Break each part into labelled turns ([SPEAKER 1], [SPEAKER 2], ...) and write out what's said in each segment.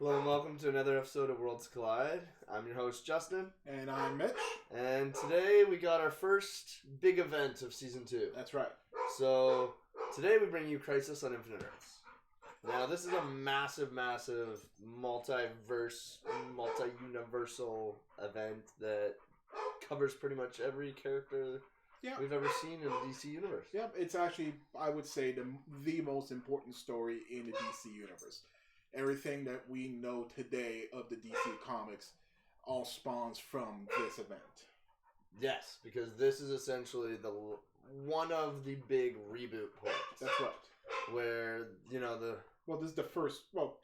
[SPEAKER 1] Hello and welcome to another episode of Worlds Collide. I'm your host, Justin.
[SPEAKER 2] And I'm Mitch.
[SPEAKER 1] And today we got our first big event of Season 2.
[SPEAKER 2] That's right.
[SPEAKER 1] So, today we bring you Crisis on Infinite Earths. Now, this is a massive, multiverse, multi-universal event that covers pretty much every character we've ever seen in the DC universe.
[SPEAKER 2] Yep, it's actually, I would say, the most important story in the DC universe. Everything that we know today of the DC comics all spawns from this event.
[SPEAKER 1] Yes, because this is essentially one of the big reboot points.
[SPEAKER 2] That's right.
[SPEAKER 1] Where,
[SPEAKER 2] this is the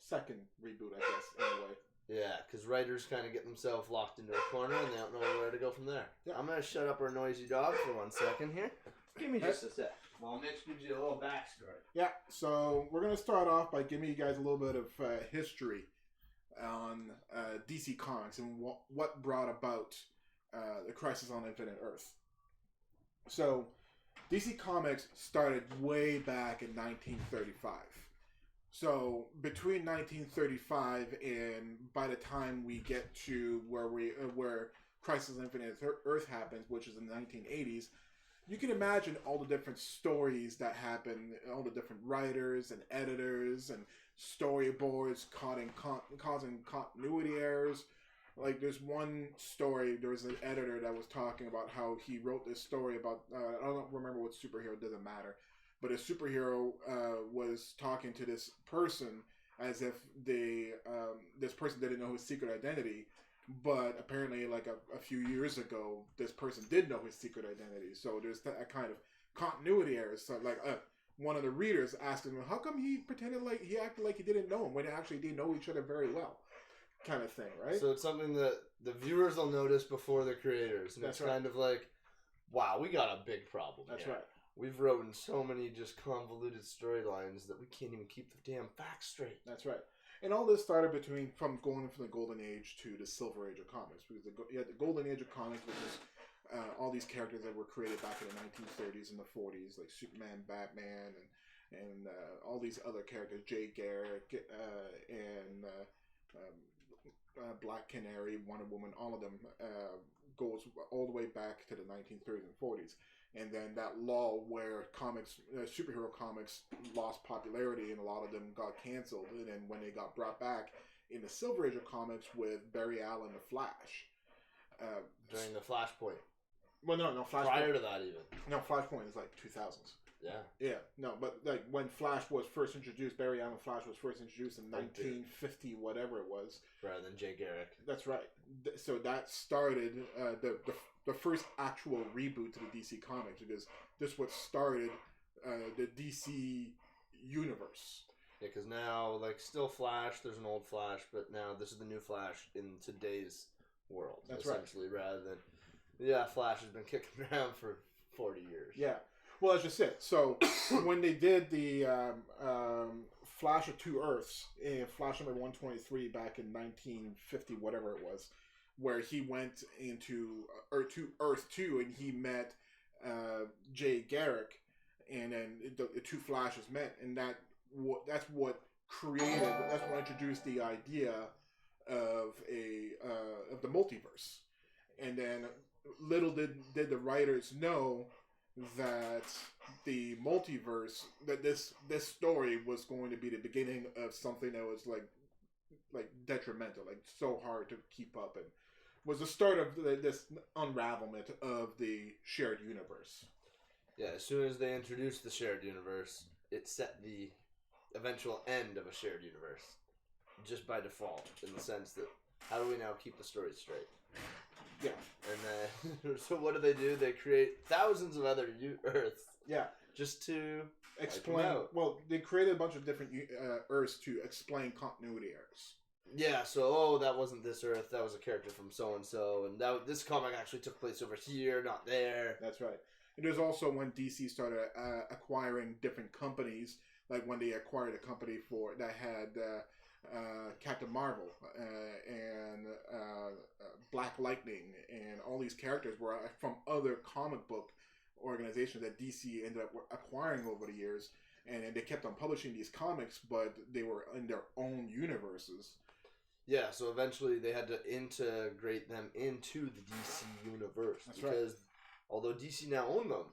[SPEAKER 2] second reboot, I guess, anyway.
[SPEAKER 1] Yeah, because writers kind of get themselves locked into a corner and they don't know where to go from there. Yeah. I'm going to shut up our noisy dog for 1 second here. Give me just a sec. Well, Mitch gives you a little backstory.
[SPEAKER 2] Yeah, so we're going to start off by giving you guys a little bit of history on DC Comics and what brought about the Crisis on Infinite Earth. So, DC Comics started way back in 1935. So, between 1935 and by the time we get to where Crisis on Infinite Earth happens, which is in the 1980s, you can imagine all the different stories that happen, all the different writers and editors and storyboards causing continuity errors. Like, there's one story, there was an editor that was talking about how he wrote this story about, I don't remember what superhero, it doesn't matter, but a superhero was talking to this person as if this person didn't know his secret identity. But apparently, like a few years ago, this person did know his secret identity. So there's that kind of continuity error. So like one of the readers asked him, how come he pretended like he acted like he didn't know him when they actually did know each other very well? Kind of thing, right?
[SPEAKER 1] So it's something that the viewers will notice before the creators. And it's kind of like, wow, we got a big problem.
[SPEAKER 2] That's
[SPEAKER 1] here.
[SPEAKER 2] right.
[SPEAKER 1] We've written so many just convoluted storylines that we can't even keep the damn facts straight.
[SPEAKER 2] That's right. And all this started from the Golden Age to the Silver Age of comics. Because you had the Golden Age of comics, which is all these characters that were created back in the 1930s and the 40s, like Superman, Batman, and all these other characters, Jay Garrick, and Black Canary, Wonder Woman, all of them goes all the way back to the 1930s and 40s. And then that lull where superhero comics lost popularity and a lot of them got canceled. And then when they got brought back in the Silver Age of comics with Barry Allen, The Flash.
[SPEAKER 1] During the Flashpoint.
[SPEAKER 2] Well, no, Flashpoint.
[SPEAKER 1] Prior to that even.
[SPEAKER 2] No, Flashpoint is like 2000s.
[SPEAKER 1] Yeah.
[SPEAKER 2] Yeah, no, but like when Flash was first introduced, Barry Allen Flash was first introduced in 1950, whatever it was.
[SPEAKER 1] Rather than Jay Garrick.
[SPEAKER 2] That's right. So that started the first actual reboot to the DC Comics, because this what started the DC universe.
[SPEAKER 1] Yeah, because now, like, still Flash, there's an old Flash, but now this is the new Flash in today's world.
[SPEAKER 2] That's
[SPEAKER 1] essentially,
[SPEAKER 2] right.
[SPEAKER 1] Rather than, Flash has been kicking around for 40 years.
[SPEAKER 2] Yeah. Well, that's just it. So, when they did the Flash of Two Earths, in Flash number 123 back in 1950, whatever it was, where he went into Earth 2 and he met Jay Garrick, and then the two Flashes met, and that's what introduced the idea of the multiverse. And then little did the writers know that the multiverse, that this story was going to be the beginning of something that was like detrimental, like so hard to keep up, and was the start of this unravelment of the shared universe.
[SPEAKER 1] Yeah, as soon as they introduced the shared universe, it set the eventual end of a shared universe, just by default, in the sense that how do we now keep the story straight?
[SPEAKER 2] Yeah.
[SPEAKER 1] And then, so what do? They create thousands of other Earths.
[SPEAKER 2] Yeah.
[SPEAKER 1] Just to
[SPEAKER 2] explain. Well, they created a bunch of different Earths to explain continuity errors.
[SPEAKER 1] Yeah, so, that wasn't this Earth, that was a character from so-and-so, and this comic actually took place over here, not there.
[SPEAKER 2] That's right. And there's also when DC started acquiring different companies, like when they acquired a company that had Captain Marvel and Black Lightning, and all these characters were from other comic book organizations that DC ended up acquiring over the years, and they kept on publishing these comics, but they were in their own universes.
[SPEAKER 1] Yeah, so eventually they had to integrate them into the DC universe.
[SPEAKER 2] That's
[SPEAKER 1] because although DC now owned them,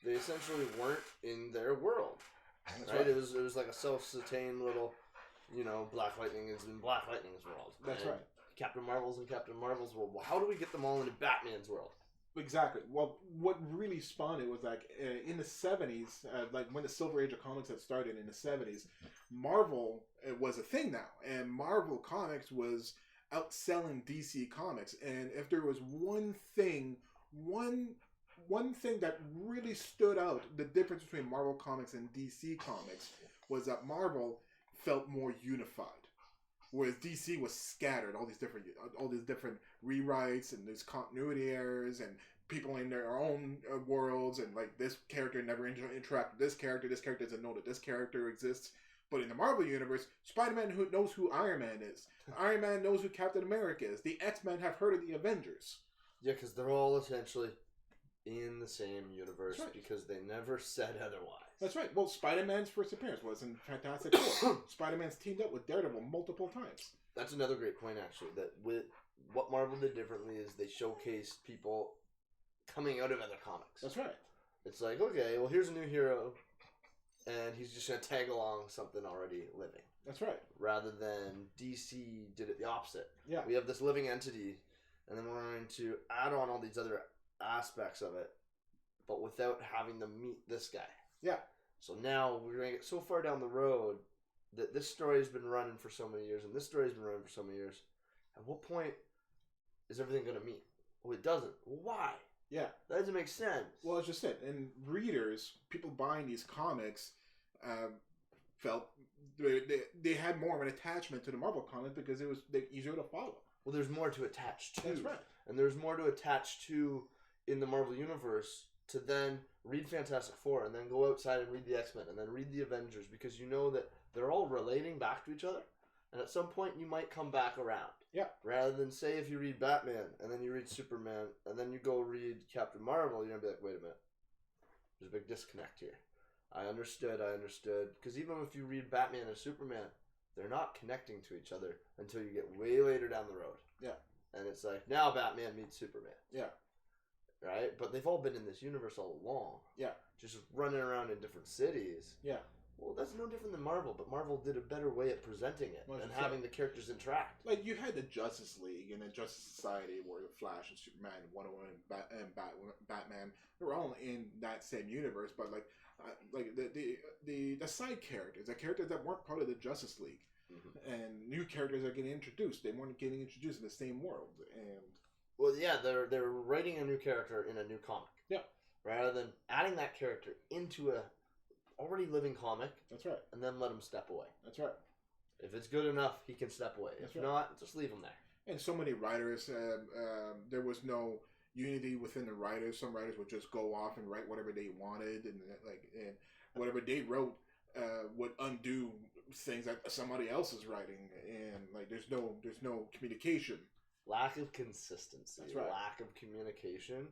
[SPEAKER 1] they essentially weren't in their world.
[SPEAKER 2] That's
[SPEAKER 1] Right? It was like a self-sustained little, Black Lightning is in Black Lightning's world.
[SPEAKER 2] That's
[SPEAKER 1] and
[SPEAKER 2] right.
[SPEAKER 1] Captain Marvel's in Captain Marvel's world. Well, how do we get them all into Batman's world?
[SPEAKER 2] Exactly. Well, what really spawned it was like in the 70s, like when the Silver Age of comics had started in the 70s, Marvel was a thing now, and Marvel Comics was outselling DC Comics. And if there was one thing that really stood out, the difference between Marvel Comics and DC Comics was that Marvel felt more unified. Whereas DC was scattered, all these different rewrites, and there's continuity errors, and people in their own worlds, and like this character never interact with this character doesn't know that this character exists. But in the Marvel universe, Spider-Man knows who Iron Man is. Iron Man knows who Captain America is. The X-Men have heard of the Avengers.
[SPEAKER 1] Yeah, because they're all essentially in the same universe,
[SPEAKER 2] right.
[SPEAKER 1] because they never said otherwise.
[SPEAKER 2] That's right. Well, Spider-Man's first appearance was in Fantastic Four. Spider-Man's teamed up with Daredevil multiple times.
[SPEAKER 1] That's another great point, actually, that with what Marvel did differently is they showcased people coming out of other comics.
[SPEAKER 2] That's right.
[SPEAKER 1] It's like, okay, well, here's a new hero, and he's just going to tag along something already living.
[SPEAKER 2] That's right.
[SPEAKER 1] Rather than DC did it the opposite.
[SPEAKER 2] Yeah.
[SPEAKER 1] We have this living entity, and then we're going to add on all these other aspects of it, but without having them meet this guy.
[SPEAKER 2] Yeah.
[SPEAKER 1] So now we're going to get so far down the road that this story has been running for so many years, and this story has been running for so many years. At what point is everything going to meet? Well, it doesn't. Well, why?
[SPEAKER 2] Yeah.
[SPEAKER 1] That doesn't make sense.
[SPEAKER 2] Well, it's just it. And readers, people buying these comics, felt they had more of an attachment to the Marvel comic because it was easier to follow.
[SPEAKER 1] Well, there's more to attach to.
[SPEAKER 2] That's right.
[SPEAKER 1] And there's more to attach to in the Marvel Universe to then read Fantastic Four and then go outside and read the X-Men and then read the Avengers, because you know that they're all relating back to each other. And at some point you might come back around.
[SPEAKER 2] Yeah.
[SPEAKER 1] Rather than, say, if you read Batman and then you read Superman and then you go read Captain Marvel, you're going to be like, wait a minute. There's a big disconnect here. I understood. Because even if you read Batman and Superman, they're not connecting to each other until you get way later down the road.
[SPEAKER 2] Yeah.
[SPEAKER 1] And it's like, now Batman meets Superman.
[SPEAKER 2] Yeah.
[SPEAKER 1] Right? But they've all been in this universe all along.
[SPEAKER 2] Yeah.
[SPEAKER 1] Just running around in different cities.
[SPEAKER 2] Yeah.
[SPEAKER 1] Well, that's no different than Marvel, but Marvel did a better way at presenting it and having the characters interact.
[SPEAKER 2] Like, you had the Justice League and the Justice Society where the Flash and Superman, Wonder Woman, and Batman, they were all in that same universe, but the side characters, the characters that weren't part of the Justice League, and new characters are getting introduced. They weren't getting introduced in the same world, and
[SPEAKER 1] well, yeah, they're writing a new character in a new comic. Yeah. Rather than adding that character into a already living comic.
[SPEAKER 2] That's right.
[SPEAKER 1] And then let him step away.
[SPEAKER 2] That's right.
[SPEAKER 1] If it's good enough, he can step away. If not, just leave him there.
[SPEAKER 2] And so many writers, there was no unity within the writers. Some writers would just go off and write whatever they wanted, and whatever they wrote would undo things that somebody else is writing, and like there's no communication.
[SPEAKER 1] Lack of consistency.
[SPEAKER 2] That's right.
[SPEAKER 1] Lack of communication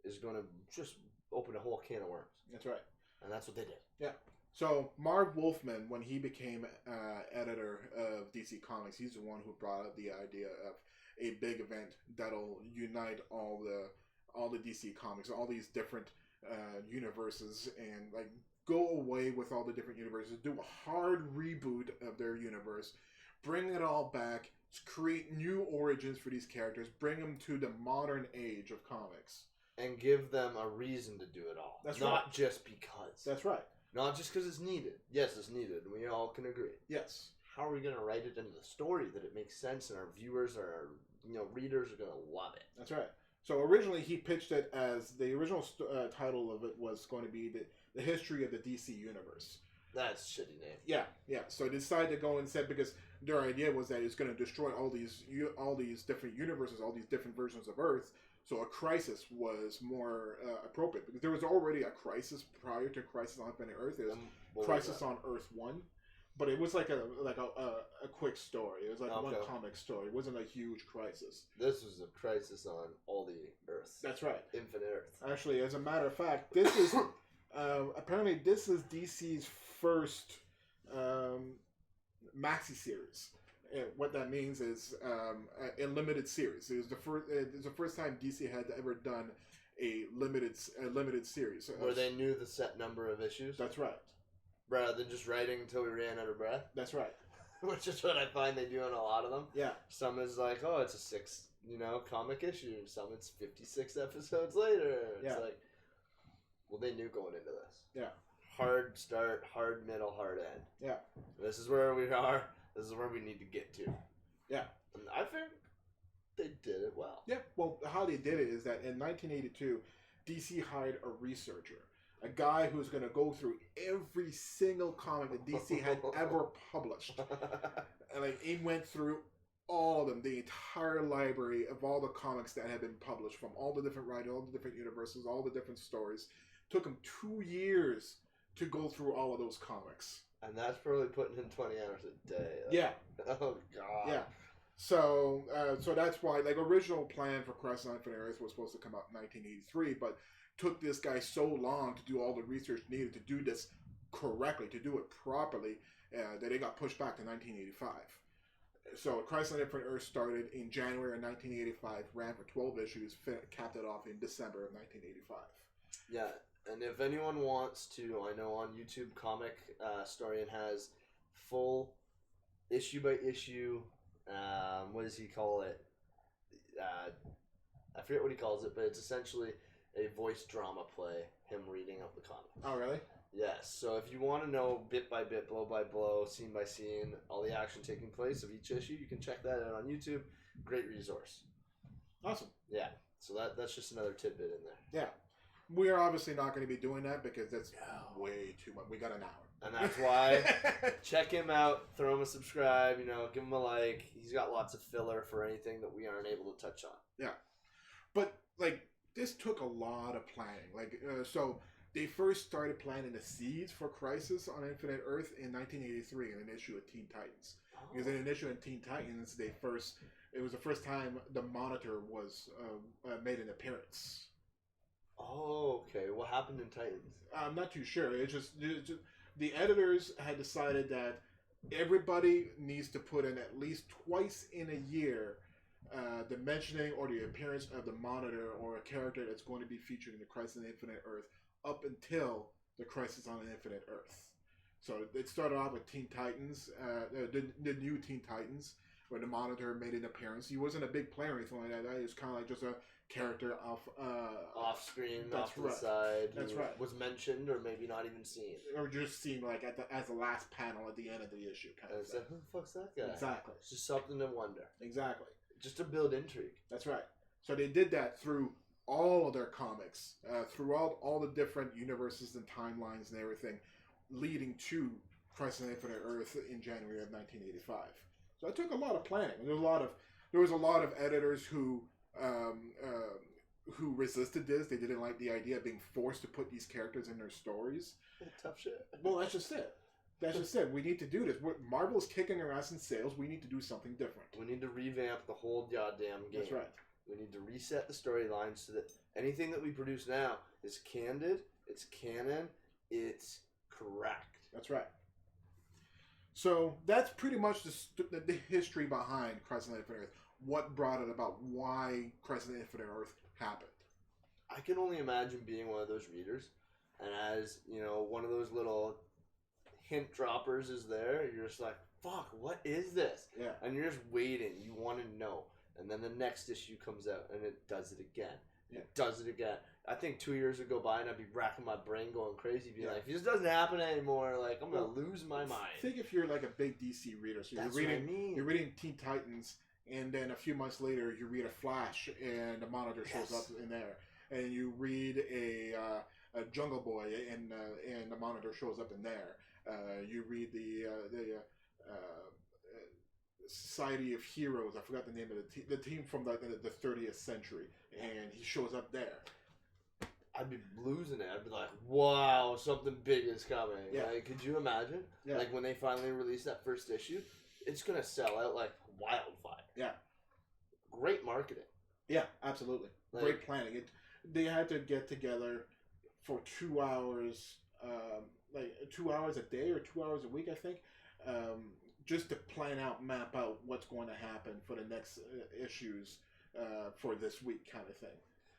[SPEAKER 1] is going to just open a whole can of worms.
[SPEAKER 2] That's right.
[SPEAKER 1] And that's what they did.
[SPEAKER 2] Yeah. So Marv Wolfman, when he became editor of DC Comics, he's the one who brought up the idea of a big event that'll unite all the DC Comics, all these different universes, and like go away with all the different universes, do a hard reboot of their universe, bring it all back, create new origins for these characters, bring them to the modern age of comics.
[SPEAKER 1] And give them a reason to do it all.
[SPEAKER 2] That's
[SPEAKER 1] not
[SPEAKER 2] right.
[SPEAKER 1] just because.
[SPEAKER 2] That's right.
[SPEAKER 1] Not just because it's needed. Yes, it's needed. We all can agree.
[SPEAKER 2] Yes.
[SPEAKER 1] How are we going to write it into the story that it makes sense and our viewers or our readers are going to love it?
[SPEAKER 2] That's right. So originally he pitched it as the original title of it was going to be the history of the DC universe.
[SPEAKER 1] That's a shitty name.
[SPEAKER 2] Yeah. So they decided to go and said, because their idea was that it's going to destroy all these different universes, all these different versions of Earth. So a crisis was more appropriate, because there was already a crisis prior to Crisis on Infinite Earth. It was Crisis on Earth 1, but it was like a quick story. It was like one comic story. It wasn't a huge crisis.
[SPEAKER 1] This was a crisis on all the Earths.
[SPEAKER 2] That's right.
[SPEAKER 1] Infinite Earth.
[SPEAKER 2] Actually, as a matter of fact, this is apparently this is DC's first maxi series. And what that means is a limited series. It was the first time DC had ever done a limited series.
[SPEAKER 1] Where they knew the set number of issues?
[SPEAKER 2] That's right.
[SPEAKER 1] Rather than just writing until we ran out of breath?
[SPEAKER 2] That's right.
[SPEAKER 1] Which is what I find they do in a lot of them.
[SPEAKER 2] Yeah.
[SPEAKER 1] Some is like, oh, it's a 6, comic issue. Some it's 56 episodes later. It's like, well, they knew going into this.
[SPEAKER 2] Yeah.
[SPEAKER 1] Hard start, hard middle, hard end.
[SPEAKER 2] Yeah.
[SPEAKER 1] This is where we are. This is where we need to get to.
[SPEAKER 2] Yeah.
[SPEAKER 1] And I think they did it well.
[SPEAKER 2] Yeah. Well, how they did it is that in 1982, DC hired a researcher. A guy who's going to go through every single comic that DC had ever published. And he went through all of them, the entire library of all the comics that had been published from all the different writers, all the different universes, all the different stories. Took him 2 years to go through all of those comics.
[SPEAKER 1] And that's probably putting in 20 hours a day.
[SPEAKER 2] Yeah.
[SPEAKER 1] Oh, God.
[SPEAKER 2] Yeah. So that's why, original plan for Crisis on Infinite Earth was supposed to come out in 1983, but took this guy so long to do all the research needed to do this correctly, to do it properly, that it got pushed back to 1985. So Crisis on Infinite Earth started in January of 1985, ran for 12 issues, capped it off in December of 1985.
[SPEAKER 1] Yeah, and if anyone wants to, I know on YouTube, Comic Historian has full issue by issue, what does he call it? I forget what he calls it, but it's essentially a voice drama play, him reading out the comic.
[SPEAKER 2] Oh, really?
[SPEAKER 1] Yes, so if you want to know bit by bit, blow by blow, scene by scene, all the action taking place of each issue, you can check that out on YouTube. Great resource.
[SPEAKER 2] Awesome.
[SPEAKER 1] Yeah, so that's just another tidbit in there.
[SPEAKER 2] Yeah. We're obviously not going to be doing that because that's way too much. We got an hour.
[SPEAKER 1] And that's why check him out, throw him a subscribe, give him a like. He's got lots of filler for anything that we aren't able to touch on.
[SPEAKER 2] Yeah. But, this took a lot of planning. So they first started planting the seeds for Crisis on Infinite Earth in 1983 in an issue of Teen Titans. Oh. Because in an issue of Teen Titans, it was the first time the Monitor was made an appearance.
[SPEAKER 1] Oh, okay. What happened in Titans? I'm
[SPEAKER 2] not too sure. It's just the editors had decided that everybody needs to put in at least twice in a year the mentioning or the appearance of the Monitor or a character that's going to be featured in the Crisis on Infinite Earth up until the Crisis on Infinite Earth. So it started off with Teen Titans, the new Teen Titans, where the Monitor made an appearance. He wasn't a big player or anything like that. He was kind of like just a character
[SPEAKER 1] off screen, off to the side.
[SPEAKER 2] That's right.
[SPEAKER 1] Was mentioned or maybe not even seen,
[SPEAKER 2] or just seen as the last panel at the end of the issue. Kind of.
[SPEAKER 1] Like, who the fuck's that guy?
[SPEAKER 2] Exactly.
[SPEAKER 1] It's just something to wonder.
[SPEAKER 2] Exactly.
[SPEAKER 1] Just to build intrigue.
[SPEAKER 2] That's right. So they did that through all of their comics, throughout all the different universes and timelines and everything, leading to Crisis on Infinite Earth in January of 1985. So it took a lot of planning. There was a lot of editors who resisted this. They didn't like the idea of being forced to put these characters in their stories.
[SPEAKER 1] Tough shit.
[SPEAKER 2] Well, that's just it. That's just it. We need to do this. Marvel's kicking our ass in sales. We need to do something different.
[SPEAKER 1] We need to revamp the whole goddamn game.
[SPEAKER 2] That's right.
[SPEAKER 1] We need to reset the storylines so that anything that we produce now is candid, it's canon, it's correct.
[SPEAKER 2] That's right. So that's pretty much the history behind Crisis on Infinite Earth. What brought it about? Why Crisis on Infinite Earth happened?
[SPEAKER 1] I can only imagine being one of those readers, and as one of those little hint droppers is there. You're just like, fuck, what is this?
[SPEAKER 2] Yeah.
[SPEAKER 1] And you're just waiting. You want to know. And then the next issue comes out, and it does it again.
[SPEAKER 2] Yeah.
[SPEAKER 1] It does it again. I think 2 years would go by, and I'd be racking my brain going crazy, being like, if this doesn't happen anymore, I'm going to lose my mind.
[SPEAKER 2] Think if you're like a big DC reader. So you're reading Teen Titans, and then a few months later, you read a Flash, and the Monitor shows up in there. And you read a Jungle Boy, and the Monitor shows up in there. You read the Society of Heroes. I forgot the name of the team from the 30th century, and he shows up there.
[SPEAKER 1] I'd be losing it. I'd be like, wow, something big is coming.
[SPEAKER 2] Yeah.
[SPEAKER 1] Could you imagine?
[SPEAKER 2] Yeah.
[SPEAKER 1] When they finally release that first issue, it's going to sell out like wildfire.
[SPEAKER 2] Yeah.
[SPEAKER 1] Great marketing.
[SPEAKER 2] Yeah, absolutely. Great planning. They had to get together for 2 hours, 2 hours a day or 2 hours a week, I think, just to map out what's going to happen for the next issues for this week, kind of thing.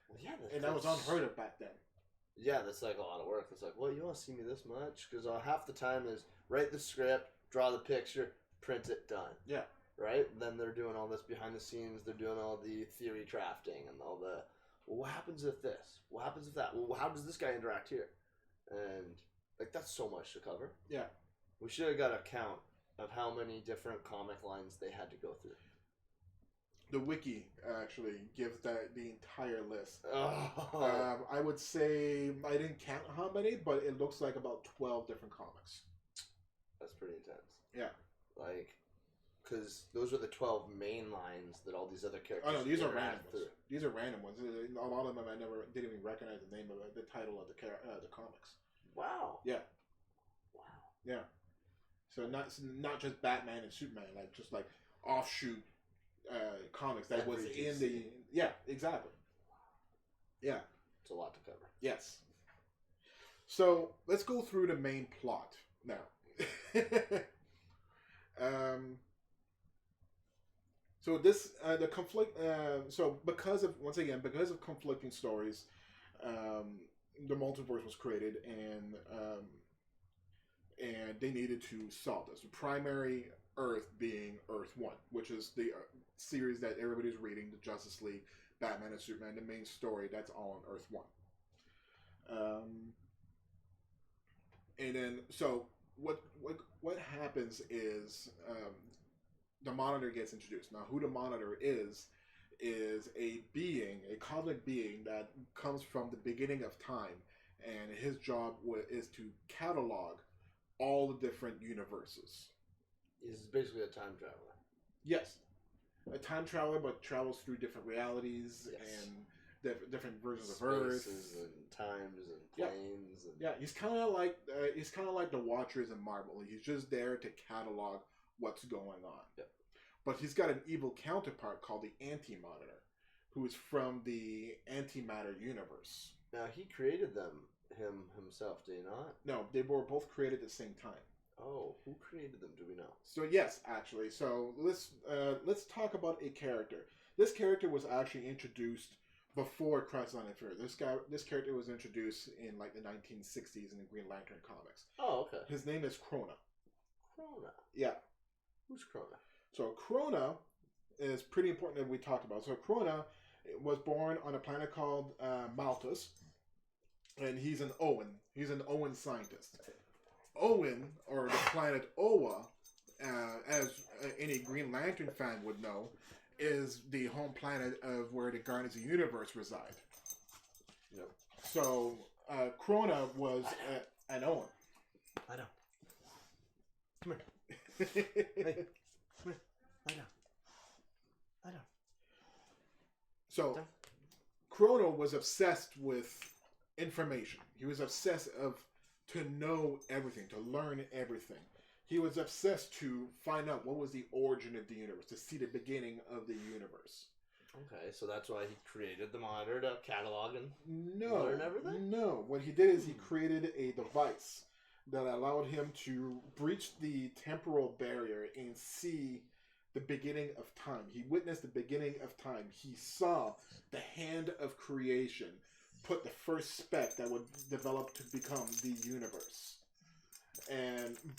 [SPEAKER 1] Well, yeah,
[SPEAKER 2] and that was unheard of back then.
[SPEAKER 1] Yeah, that's like a lot of work. It's like, well, you want to see me this much? Because half the time is write the script, draw the picture, print it, done.
[SPEAKER 2] Yeah.
[SPEAKER 1] Right? And then they're doing all this behind the scenes. They're doing all the theory crafting and all the, well, what happens if this? What happens if that? Well, how does this guy interact here? And, like, that's so much to cover.
[SPEAKER 2] Yeah.
[SPEAKER 1] We should have got a count of how many different comic lines they had to go through.
[SPEAKER 2] The wiki actually gives the entire list.
[SPEAKER 1] Oh.
[SPEAKER 2] I would say, I didn't count how many, but it looks like about 12 different comics.
[SPEAKER 1] That's pretty intense.
[SPEAKER 2] Yeah.
[SPEAKER 1] Like, because those are the 12 main lines that all these other characters.
[SPEAKER 2] Oh no, these are random ones. These are random ones. A lot of them I didn't even recognize the name of the title of the comics.
[SPEAKER 1] Wow.
[SPEAKER 2] Yeah.
[SPEAKER 1] Wow.
[SPEAKER 2] Yeah. So not just Batman and Superman, like just like offshoot comics that was in the exactly. Yeah.
[SPEAKER 1] It's a lot to cover.
[SPEAKER 2] Yes. So let's go through the main plot now. So this the conflict. So because of conflicting stories, the multiverse was created, and they needed to solve this. The primary Earth being Earth 1, which is the series that everybody's reading, the Justice League, Batman and Superman. The main story that's all on Earth 1. And then so what happens is the Monitor gets introduced. Now, who the Monitor is a being, a cosmic being that comes from the beginning of time, and his job is to catalog all the different universes.
[SPEAKER 1] He's basically a time traveler.
[SPEAKER 2] Yes, a time traveler, but travels through different realities and different versions of Earth,
[SPEAKER 1] and times and planes.
[SPEAKER 2] Yeah, he's kind of like the Watchers in Marvel. He's just there to catalog what's going on.
[SPEAKER 1] Yep.
[SPEAKER 2] But he's got an evil counterpart called the Anti-Monitor, who is from the antimatter universe.
[SPEAKER 1] Now, he created himself, did he not?
[SPEAKER 2] No, they were both created at the same time.
[SPEAKER 1] Oh, who created them? Do we know?
[SPEAKER 2] So yes, actually. So let's talk about a character. This character was actually introduced before Crisis on Infinite Earths. This character was introduced in like the 1960s in the Green Lantern comics.
[SPEAKER 1] Oh, okay.
[SPEAKER 2] His name is Krona.
[SPEAKER 1] Krona.
[SPEAKER 2] Yeah.
[SPEAKER 1] Who's Krona?
[SPEAKER 2] So Krona is pretty important that we talked about. So Krona was born on a planet called Malthus, and he's an Owen. He's an Owen scientist. Owen, or the planet Oa, as any Green Lantern fan would know, is the home planet of where the Guardians of the Universe reside.
[SPEAKER 1] Yep.
[SPEAKER 2] So Krona was an Owen.
[SPEAKER 1] I know. Come here. Hey. Come here. I know.
[SPEAKER 2] So Krona was obsessed with information. He was obsessed to know everything, to learn everything. He was obsessed to find out what was the origin of the universe, to see the beginning of the universe.
[SPEAKER 1] Okay, so that's why he created the Monitor to catalog and
[SPEAKER 2] learn everything? No. What he did is he created a device that allowed him to breach the temporal barrier and see the beginning of time. He witnessed the beginning of time. He saw the hand of creation put the first speck that would develop to become the universe.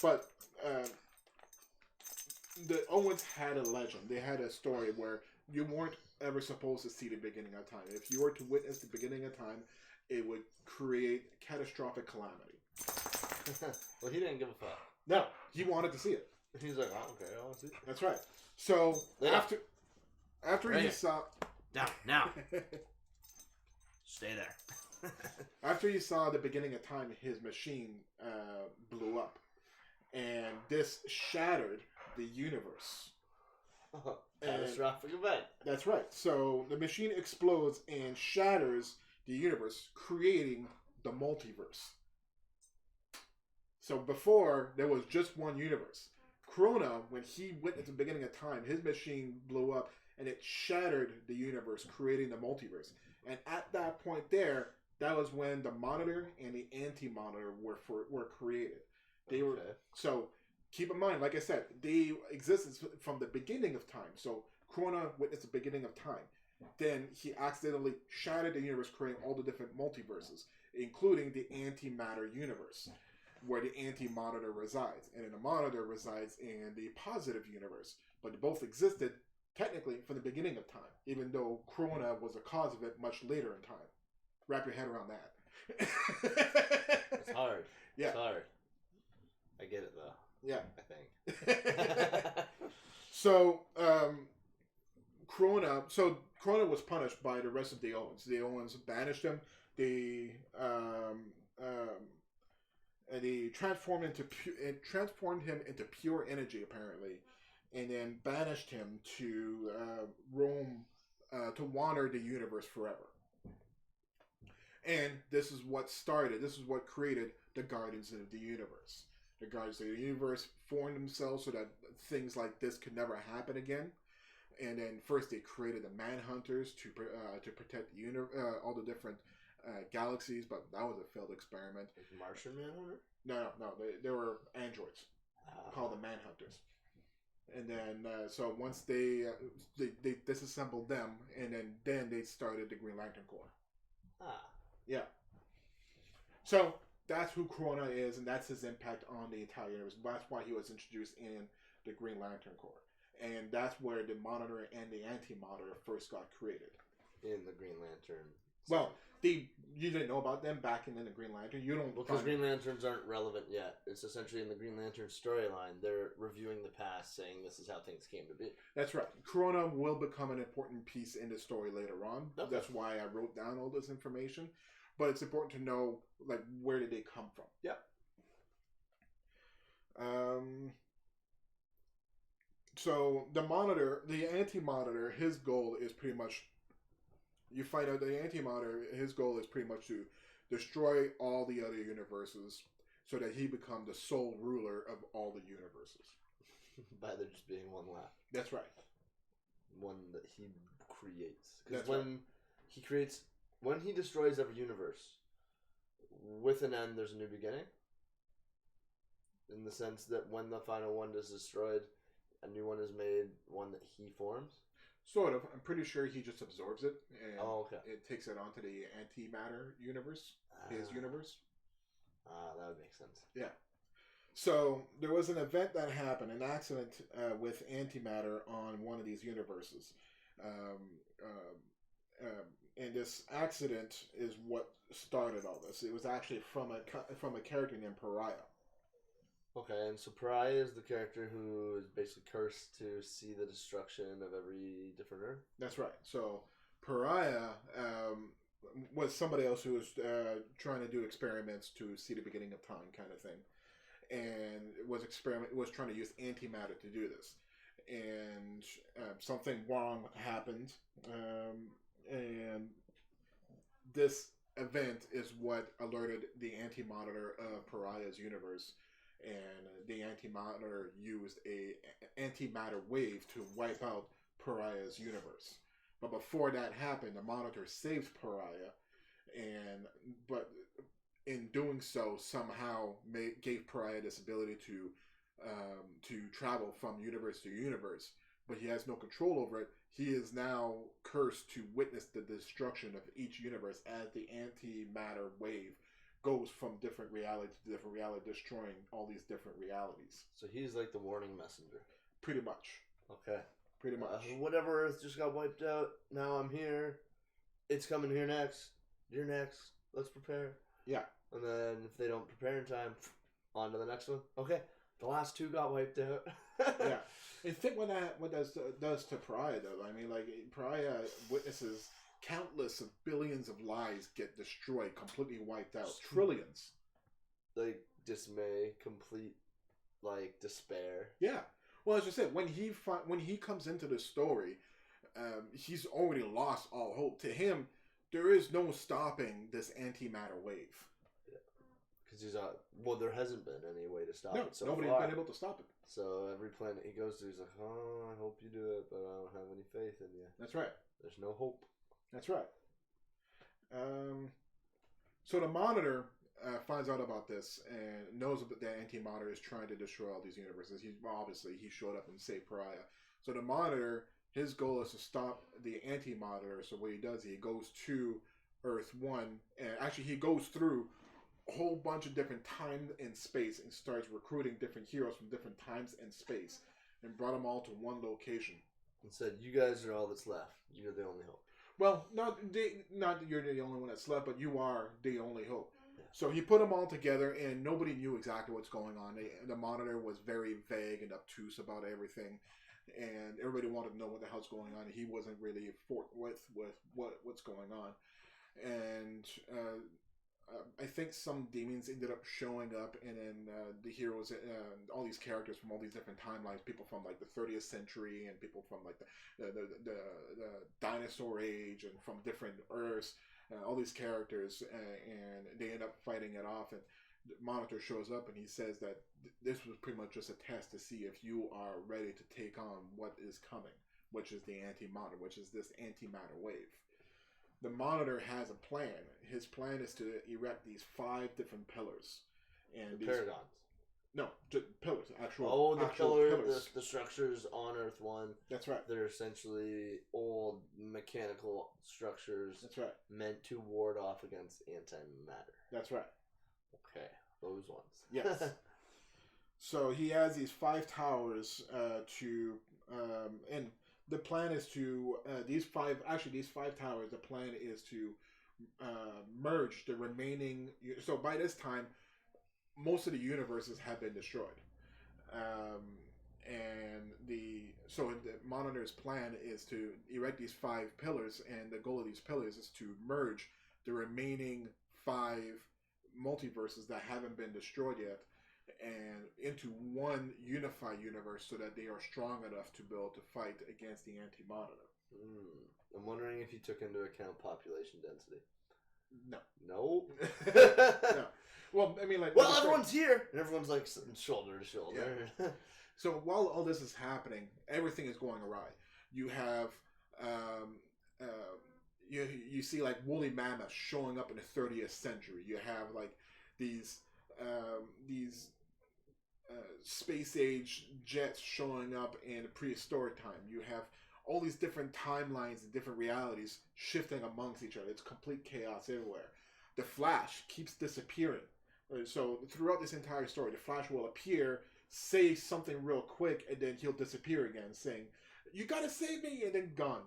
[SPEAKER 2] But the Owens had a legend. They had a story where you weren't ever supposed to see the beginning of time. If you were to witness the beginning of time, it would create catastrophic calamity.
[SPEAKER 1] Well, he didn't give a fuck.
[SPEAKER 2] No, he wanted to see it.
[SPEAKER 1] He's like, oh, okay, I want to see it.
[SPEAKER 2] That's right. So after he saw
[SPEAKER 1] down now, stay there.
[SPEAKER 2] After he saw the beginning of time, his machine blew up, and this shattered the universe.
[SPEAKER 1] Catastrophic event.
[SPEAKER 2] That's right. So the machine explodes and shatters the universe, creating the multiverse. So before, there was just one universe. Krona, when he witnessed the beginning of time, his machine blew up and it shattered the universe, creating the multiverse. And at that point there, that was when the Monitor and the Anti-Monitor were created. They were so keep in mind, like I said, they existed from the beginning of time. So Krona witnessed the beginning of time. Then he accidentally shattered the universe, creating all the different multiverses, including the antimatter universe, where the anti-monitor resides. And then the monitor resides in the positive universe. But they both existed, technically, from the beginning of time, even though Krona was the cause of it much later in time. Wrap your head around that.
[SPEAKER 1] It's hard.
[SPEAKER 2] Yeah.
[SPEAKER 1] It's hard. I get it, though.
[SPEAKER 2] Yeah.
[SPEAKER 1] I think.
[SPEAKER 2] So, Krona was punished by the rest of the Owens. The Owens banished him. They transformed him into pure energy, apparently, and then banished him to roam, to wander the universe forever. And this is what created the Guardians of the Universe. The Guardians of the Universe formed themselves so that things like this could never happen again. And then first they created the Manhunters to protect the all the different galaxies, but that was a failed experiment.
[SPEAKER 1] Martian Manhunter?
[SPEAKER 2] No. They were androids called the Manhunters. And then so once they disassembled them, and then they started the Green Lantern Corps. Yeah. So that's who Krona is, and that's his impact on the entire universe. That's why he was introduced in the Green Lantern Corps. And that's where the Monitor and the Anti-Monitor first got created.
[SPEAKER 1] In the Green Lantern.
[SPEAKER 2] Well, you didn't know about them back in the Green Lantern. You don't.
[SPEAKER 1] Because Green Lanterns aren't relevant yet. It's essentially in the Green Lantern storyline. They're reviewing the past, saying this is how things came to be.
[SPEAKER 2] That's right. Krona will become an important piece in the story later on. Okay. That's why I wrote down all this information. But it's important to know, like, where did they come from?
[SPEAKER 1] Yeah.
[SPEAKER 2] So the Monitor, the Anti-Monitor, his goal is pretty much. You find out the Anti-Monitor, his goal is pretty much to destroy all the other universes, so that he becomes the sole ruler of all the universes.
[SPEAKER 1] By there just being one left.
[SPEAKER 2] That's right.
[SPEAKER 1] One that he creates. Because when he destroys every universe, with an end, there's a new beginning. In the sense that when the final one is destroyed, a new one is made, one that he forms.
[SPEAKER 2] Sort of. I'm pretty sure he just absorbs it, and
[SPEAKER 1] it
[SPEAKER 2] takes it onto the antimatter universe, his universe.
[SPEAKER 1] That would make sense.
[SPEAKER 2] Yeah. So there was an event that happened, an accident with antimatter on one of these universes. And this accident is what started all this. It was actually from a character named Pariah.
[SPEAKER 1] Okay, and so Pariah is the character who is basically cursed to see the destruction of every different Earth?
[SPEAKER 2] That's right. So Pariah was somebody else who was trying to do experiments to see the beginning of time, kind of thing, and was trying to use antimatter to do this. And something wrong happened, and this event is what alerted the Anti-Monitor of Pariah's universe. And the Anti-Monitor used a antimatter wave to wipe out Pariah's universe. But before that happened, the Monitor saved Pariah, but in doing so, somehow gave Pariah this ability to travel from universe to universe. But he has no control over it. He is now cursed to witness the destruction of each universe as the antimatter wave goes from different reality to different reality, destroying all these different realities.
[SPEAKER 1] So he's like the warning messenger.
[SPEAKER 2] Pretty much.
[SPEAKER 1] Okay.
[SPEAKER 2] Pretty much.
[SPEAKER 1] Whatever Earth just got wiped out, now I'm here. It's coming here next. You're next. Let's prepare.
[SPEAKER 2] Yeah.
[SPEAKER 1] And then if they don't prepare in time, on to the next one. Okay. The last two got wiped out.
[SPEAKER 2] Yeah. And think what does to Pariah, though. I mean, like, Pariah witnesses countless of billions of lives get destroyed, completely wiped out. Trillions.
[SPEAKER 1] Like, dismay, complete, like, despair.
[SPEAKER 2] Yeah. Well, as I said, when he comes into the story, he's already lost all hope. To him, there is no stopping this antimatter wave.
[SPEAKER 1] Yeah. Because there hasn't been any way to stop it so
[SPEAKER 2] nobody's
[SPEAKER 1] far.
[SPEAKER 2] been able to stop it.
[SPEAKER 1] So every planet he goes to, he's like, oh, I hope you do it, but I don't have any faith in you.
[SPEAKER 2] That's right.
[SPEAKER 1] There's no hope.
[SPEAKER 2] That's right. So the Monitor, finds out about this and knows that the Anti-Monitor is trying to destroy all these universes. He showed up and saved Pariah. So the Monitor, his goal is to stop the Anti-Monitor. So what he does, he goes to Earth 1, and actually he goes through a whole bunch of different time and space and starts recruiting different heroes from different times and space and brought them all to one location.
[SPEAKER 1] And said, you guys are all that's left. You're the only hope.
[SPEAKER 2] Well, not that you're the only one that's left, but you are the only hope. Yeah. So he put them all together, and nobody knew exactly what's going on. The Monitor was very vague and obtuse about everything, and everybody wanted to know what the hell's going on. He wasn't really forthwith with what's going on. And I think some demons ended up showing up, and then the heroes, all these characters from all these different timelines, people from like the 30th century, and people from like the dinosaur age, and from different Earths, all these characters, and they end up fighting it off. And the Monitor shows up, and he says that this was pretty much just a test to see if you are ready to take on what is coming, which is the Anti-Monitor, which is this antimatter wave. The Monitor has a plan. His plan is to erect these 5 different pillars. And these
[SPEAKER 1] Paragons.
[SPEAKER 2] No, just pillars.
[SPEAKER 1] Pillars. The structures on Earth 1.
[SPEAKER 2] That's right.
[SPEAKER 1] They're essentially old mechanical structures.
[SPEAKER 2] That's right.
[SPEAKER 1] Meant to ward off against antimatter.
[SPEAKER 2] That's right.
[SPEAKER 1] Okay, those ones.
[SPEAKER 2] Yes. So he has these 5 towers and the plan is to these five towers. The plan is to merge the remaining. So by this time, most of the universes have been destroyed, and the Monitor's plan is to erect these 5 pillars, and the goal of these pillars is to merge the remaining 5 multiverses that haven't been destroyed yet, and into one unified universe so that they are strong enough to be able to fight against the Anti-Monitor.
[SPEAKER 1] I'm wondering if you took into account population density.
[SPEAKER 2] No.
[SPEAKER 1] No?
[SPEAKER 2] No. Well, I mean, like...
[SPEAKER 1] Well, everyone's here! And everyone's, like, sitting shoulder to shoulder.
[SPEAKER 2] Yeah. So while all this is happening, everything is going awry. You have... you see, like, woolly mammoths showing up in the 30th century. You have, like, these space age jets showing up in a prehistoric time. You have all these different timelines and different realities shifting amongst each other. It's complete chaos everywhere. The Flash keeps disappearing. So throughout this entire story, the Flash will appear, say something real quick, and then he'll disappear again, saying, "You gotta save me," and then gone.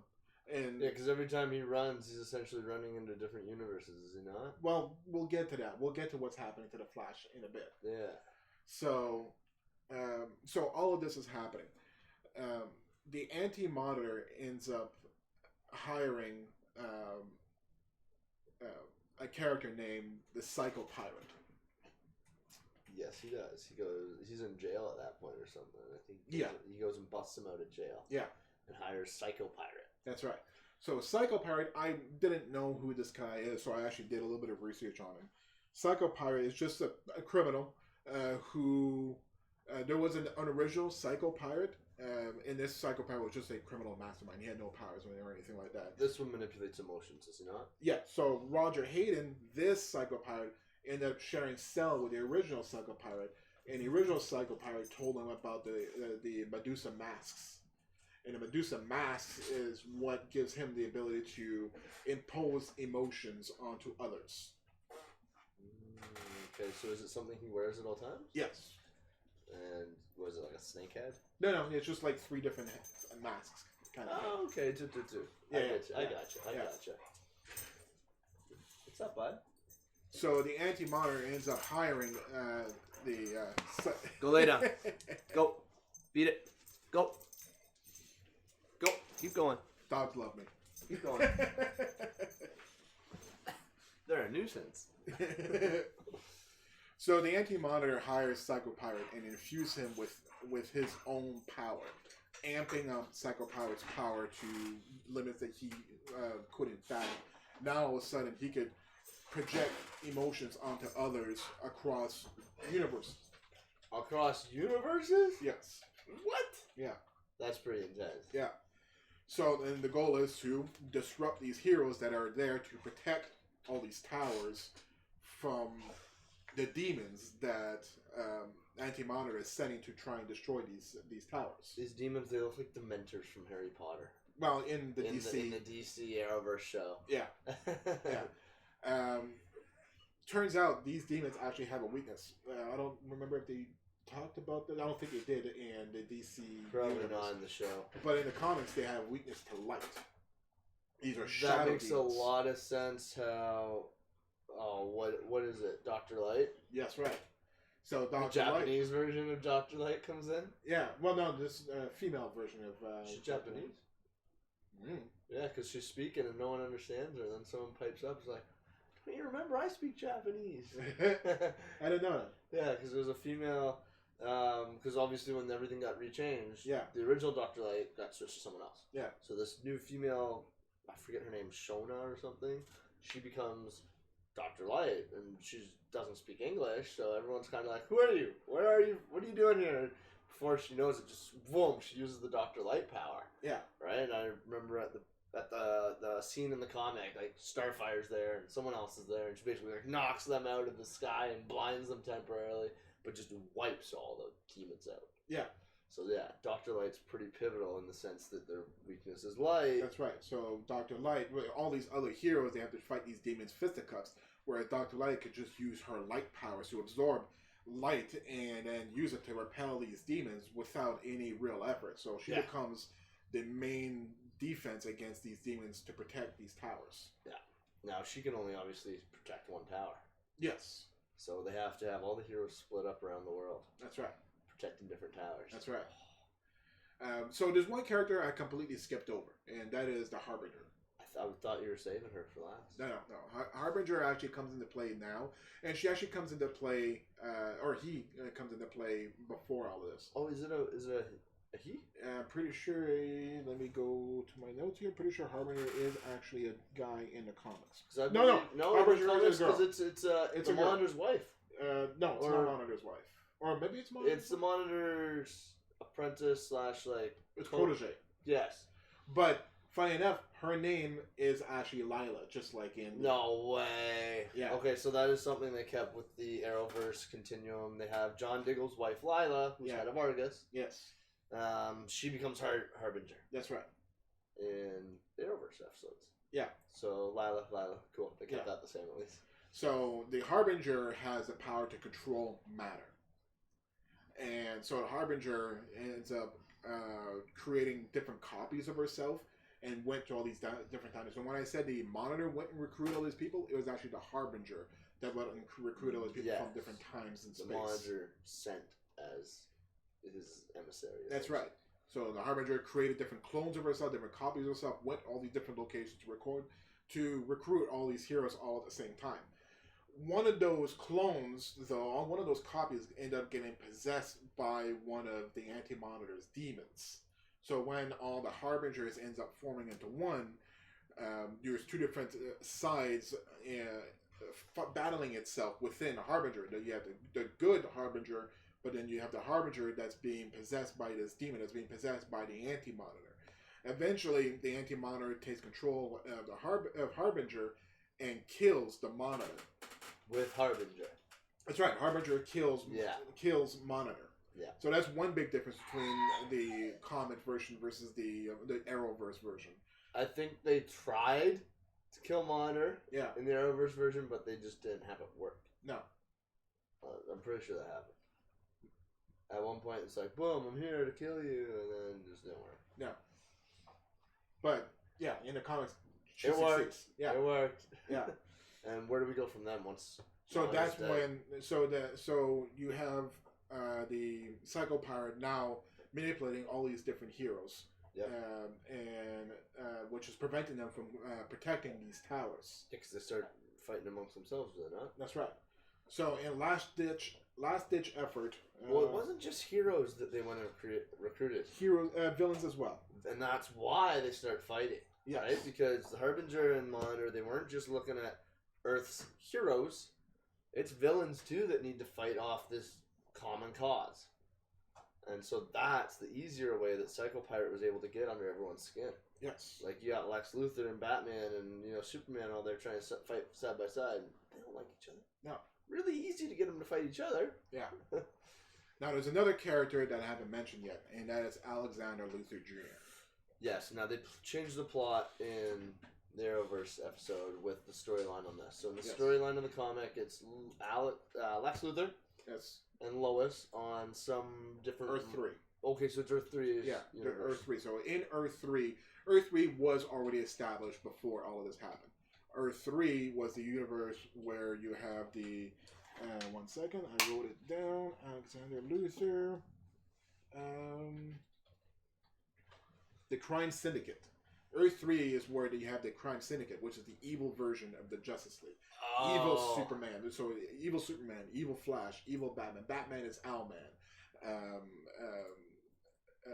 [SPEAKER 2] And
[SPEAKER 1] yeah, because every time he runs, he's essentially running into different universes, is he not?
[SPEAKER 2] Well, we'll get to that. We'll get to what's happening to the Flash in a bit.
[SPEAKER 1] Yeah.
[SPEAKER 2] So all of this is happening. The Anti-Monitor ends up hiring a character named the Psycho Pirate.
[SPEAKER 1] Yes, he does. He's in jail at that point or something. I think
[SPEAKER 2] he
[SPEAKER 1] goes and busts him out of jail.
[SPEAKER 2] Yeah.
[SPEAKER 1] And hires Psycho Pirate.
[SPEAKER 2] That's right. So Psycho Pirate, I didn't know who this guy is, so I actually did a little bit of research on him. Psycho Pirate is just a criminal who... there was an original Psycho Pirate, and this Psycho Pirate was just a criminal mastermind. He had no powers or anything like that.
[SPEAKER 1] This one manipulates emotions, does he not?
[SPEAKER 2] Yeah, so Roger Hayden, this Psycho Pirate, ended up sharing cell with the original Psycho Pirate, and the original Psycho Pirate told him about the Medusa masks. And the Medusa masks is what gives him the ability to impose emotions onto others.
[SPEAKER 1] Okay, so is it something he wears at all times?
[SPEAKER 2] Yes.
[SPEAKER 1] And was it like a snake head?
[SPEAKER 2] No, it's just like 3 different masks. Kind of.
[SPEAKER 1] Oh, okay, two.
[SPEAKER 2] Yeah,
[SPEAKER 1] I gotcha. What's up, bud?
[SPEAKER 2] So the Anti-Monitor ends up hiring the...
[SPEAKER 1] Go lay down. Go. Beat it. Go. Keep going.
[SPEAKER 2] Dogs love me.
[SPEAKER 1] Keep going. They're a nuisance.
[SPEAKER 2] So the Anti-Monitor hires Psycho Pirate and infuses him with his own power, amping up Psycho Pirate's power to limits that he couldn't fathom. Now all of a sudden he could project emotions onto others across universes.
[SPEAKER 1] Across universes?
[SPEAKER 2] Yes.
[SPEAKER 1] What?
[SPEAKER 2] Yeah.
[SPEAKER 1] That's pretty intense.
[SPEAKER 2] Yeah. So then the goal is to disrupt these heroes that are there to protect all these towers from the demons that Anti-Monitor is sending to try and destroy these towers.
[SPEAKER 1] These demons, they look like Dementors from Harry Potter.
[SPEAKER 2] Well, in the
[SPEAKER 1] in
[SPEAKER 2] DC,
[SPEAKER 1] the DC Arrowverse show.
[SPEAKER 2] Yeah, yeah. Turns out these demons actually have a weakness. I don't remember if they talked about that. I don't think they did in the DC.
[SPEAKER 1] Probably
[SPEAKER 2] universe.
[SPEAKER 1] not in the show.
[SPEAKER 2] But in the comics, they have weakness to light. These are shadow
[SPEAKER 1] That makes
[SPEAKER 2] demons.
[SPEAKER 1] a lot of sense. How? Oh, what is it? Dr. Light.
[SPEAKER 2] Yes, right. So
[SPEAKER 1] The
[SPEAKER 2] Dr.
[SPEAKER 1] Japanese version of Dr. Light comes in.
[SPEAKER 2] Yeah. Well, no, this female version of.
[SPEAKER 1] She's Japanese.
[SPEAKER 2] Mm.
[SPEAKER 1] Yeah, because she's speaking and no one understands her. And then someone pipes up, is like, "Don't you remember? I speak Japanese."
[SPEAKER 2] I didn't know that.
[SPEAKER 1] Yeah, because it was a female. Because obviously when everything got rechanged,
[SPEAKER 2] Yeah.
[SPEAKER 1] the original Dr. Light got switched to someone else.
[SPEAKER 2] Yeah.
[SPEAKER 1] So this new female, I forget her name, Shona or something, she becomes Dr. Light, and she doesn't speak English, so everyone's kind of like, "Who are you? Where are you? What are you doing here?" Before she knows it, just boom, she uses the Dr. Light power.
[SPEAKER 2] Yeah.
[SPEAKER 1] Right, and I remember at the scene in the comic, like Starfire's there and someone else is there, and she basically like knocks them out of the sky and blinds them temporarily, but just wipes all the demons out.
[SPEAKER 2] Yeah.
[SPEAKER 1] So yeah, Dr. Light's pretty pivotal in the sense that their weakness is light.
[SPEAKER 2] That's right. So Dr. Light, all these other heroes, they have to fight these demons fisticuffs, whereas Dr. Light could just use her light powers to absorb light and then use it to repel these demons without any real effort. So she becomes the main defense against these demons to protect these towers.
[SPEAKER 1] Yeah. Now she can only obviously protect one tower.
[SPEAKER 2] Yes.
[SPEAKER 1] So they have to have all the heroes split up around the world.
[SPEAKER 2] That's right.
[SPEAKER 1] Protecting different towers.
[SPEAKER 2] That's right. So there's one character I completely skipped over, and that is the Harbinger.
[SPEAKER 1] I thought you were saving her for last.
[SPEAKER 2] No. Harbinger actually comes into play now, and she actually comes into play, or he comes into play before all of this.
[SPEAKER 1] Oh, is it a he?
[SPEAKER 2] I'm pretty sure. Let me go to my notes here. I'm pretty sure Harbinger is actually a guy in the comics. No.
[SPEAKER 1] Harbinger
[SPEAKER 2] is a girl.
[SPEAKER 1] Because it's the Monitor's wife.
[SPEAKER 2] No, it's not Monitor's wife. Or maybe it's Monitor's.
[SPEAKER 1] It's the Monitor's apprentice / like
[SPEAKER 2] it's protege.
[SPEAKER 1] Yes,
[SPEAKER 2] but funny enough, her name is actually Lila, just like in.
[SPEAKER 1] No way.
[SPEAKER 2] Yeah.
[SPEAKER 1] Okay, so that is something they kept with the Arrowverse continuum. They have John Diggle's wife Lila, who's head of Argus.
[SPEAKER 2] Yes.
[SPEAKER 1] She becomes Harbinger.
[SPEAKER 2] That's right.
[SPEAKER 1] In the Arrowverse episodes.
[SPEAKER 2] Yeah.
[SPEAKER 1] So Lila, cool. They kept that the same at least.
[SPEAKER 2] So the Harbinger has the power to control matter. And so the Harbinger ends up creating different copies of herself and went to all these different times. So when I said the Monitor went and recruited all these people, it was actually the Harbinger that went and recruited all these people from different times in space.
[SPEAKER 1] The Monitor sent as his emissary.
[SPEAKER 2] That's right. So the Harbinger created different clones of herself, different copies of herself, went all these different locations to recruit all these heroes all at the same time. One of those clones, though, one of those copies ended up getting possessed by one of the Anti-Monitor's demons. So when all the Harbingers ends up forming into one, there's two different sides battling itself within a Harbinger. You have the good Harbinger, but then you have the Harbinger that's being possessed by this demon, that's being possessed by the Anti-Monitor. Eventually, the Anti-Monitor takes control of the Harbinger and kills the Monitor.
[SPEAKER 1] With Harbinger.
[SPEAKER 2] That's right. Harbinger kills Monitor.
[SPEAKER 1] Yeah.
[SPEAKER 2] So that's one big difference between the comic version versus the Arrowverse version.
[SPEAKER 1] I think they tried to kill Monitor in the Arrowverse version, but they just didn't have it work.
[SPEAKER 2] No.
[SPEAKER 1] I'm pretty sure that happened. At one point, it's like, boom, I'm here to kill you, and then it just didn't work.
[SPEAKER 2] No. But, yeah, in the comics,
[SPEAKER 1] it worked.
[SPEAKER 2] Yeah.
[SPEAKER 1] It worked.
[SPEAKER 2] Yeah.
[SPEAKER 1] And where do we go from then once?
[SPEAKER 2] So that's when. So you have the Psycho Pirate now manipulating all these different heroes, and which is preventing them from protecting these towers.
[SPEAKER 1] Because they start fighting amongst themselves, do they not?
[SPEAKER 2] That's right. So in last ditch effort.
[SPEAKER 1] Well, it wasn't just heroes that they went and recruited.
[SPEAKER 2] Heroes, villains as well.
[SPEAKER 1] And that's why they start fighting.
[SPEAKER 2] Yes.
[SPEAKER 1] Right? Because the Harbinger and Monitor, they weren't just looking at Earth's heroes. It's villains too that need to fight off this common cause. And so that's the easier way that Psycho Pirate was able to get under everyone's skin.
[SPEAKER 2] Yes.
[SPEAKER 1] Like you got Lex Luthor and Batman and Superman all there trying to fight side by side. They don't like each other.
[SPEAKER 2] No.
[SPEAKER 1] really easy to get them to fight each other.
[SPEAKER 2] Yeah. Now, there's another character that I haven't mentioned yet, and that is Alexander Luthor Jr.
[SPEAKER 1] Yes. Now they changed the plot in the Arrowverse episode with the storyline on this. So in the storyline in the comic, it's Lex Luthor.
[SPEAKER 2] Yes.
[SPEAKER 1] And Lois on some different
[SPEAKER 2] Earth 3.
[SPEAKER 1] Okay, so it's Earth 3.
[SPEAKER 2] Yeah, Earth 3. So in Earth 3 was already established before all of this happened. Earth 3 was the universe where you have the... one second, I wrote it down. Alexander Luthor. The Crime Syndicate. Earth 3 is where you have the Crime Syndicate, which is the evil version of the Justice League.
[SPEAKER 1] Oh.
[SPEAKER 2] Evil Superman. So evil Superman, evil Flash, evil Batman. Batman is Owlman.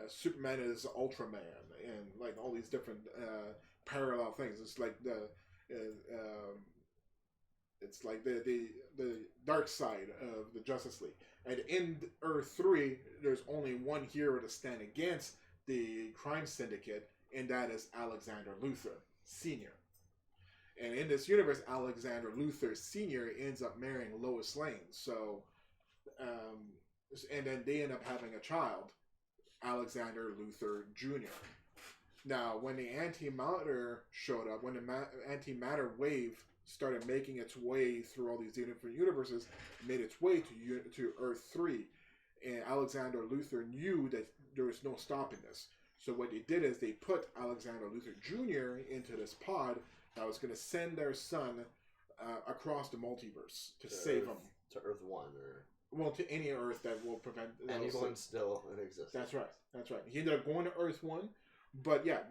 [SPEAKER 2] Superman is Ultraman, and like all these different parallel things. It's like the dark side of the Justice League. And in Earth 3, there's only one hero to stand against the Crime Syndicate, and that is Alexander Luthor Sr. And in this universe, Alexander Luthor Sr. ends up marrying Lois Lane. So, and then they end up having a child, Alexander Luthor Jr. Now, when the antimatter showed up, when the antimatter wave started making its way through all these different universes, made its way to Earth 3, and Alexander Luthor knew that there was no stopping this. So what they did is they put Alexander Luthor Jr. into this pod that was going to send their son across the multiverse to save him.
[SPEAKER 1] To Earth 1, or...
[SPEAKER 2] Well, to any Earth that will prevent...
[SPEAKER 1] Anyone still in existence.
[SPEAKER 2] That's right. That's right. He ended up going to Earth 1. But yeah,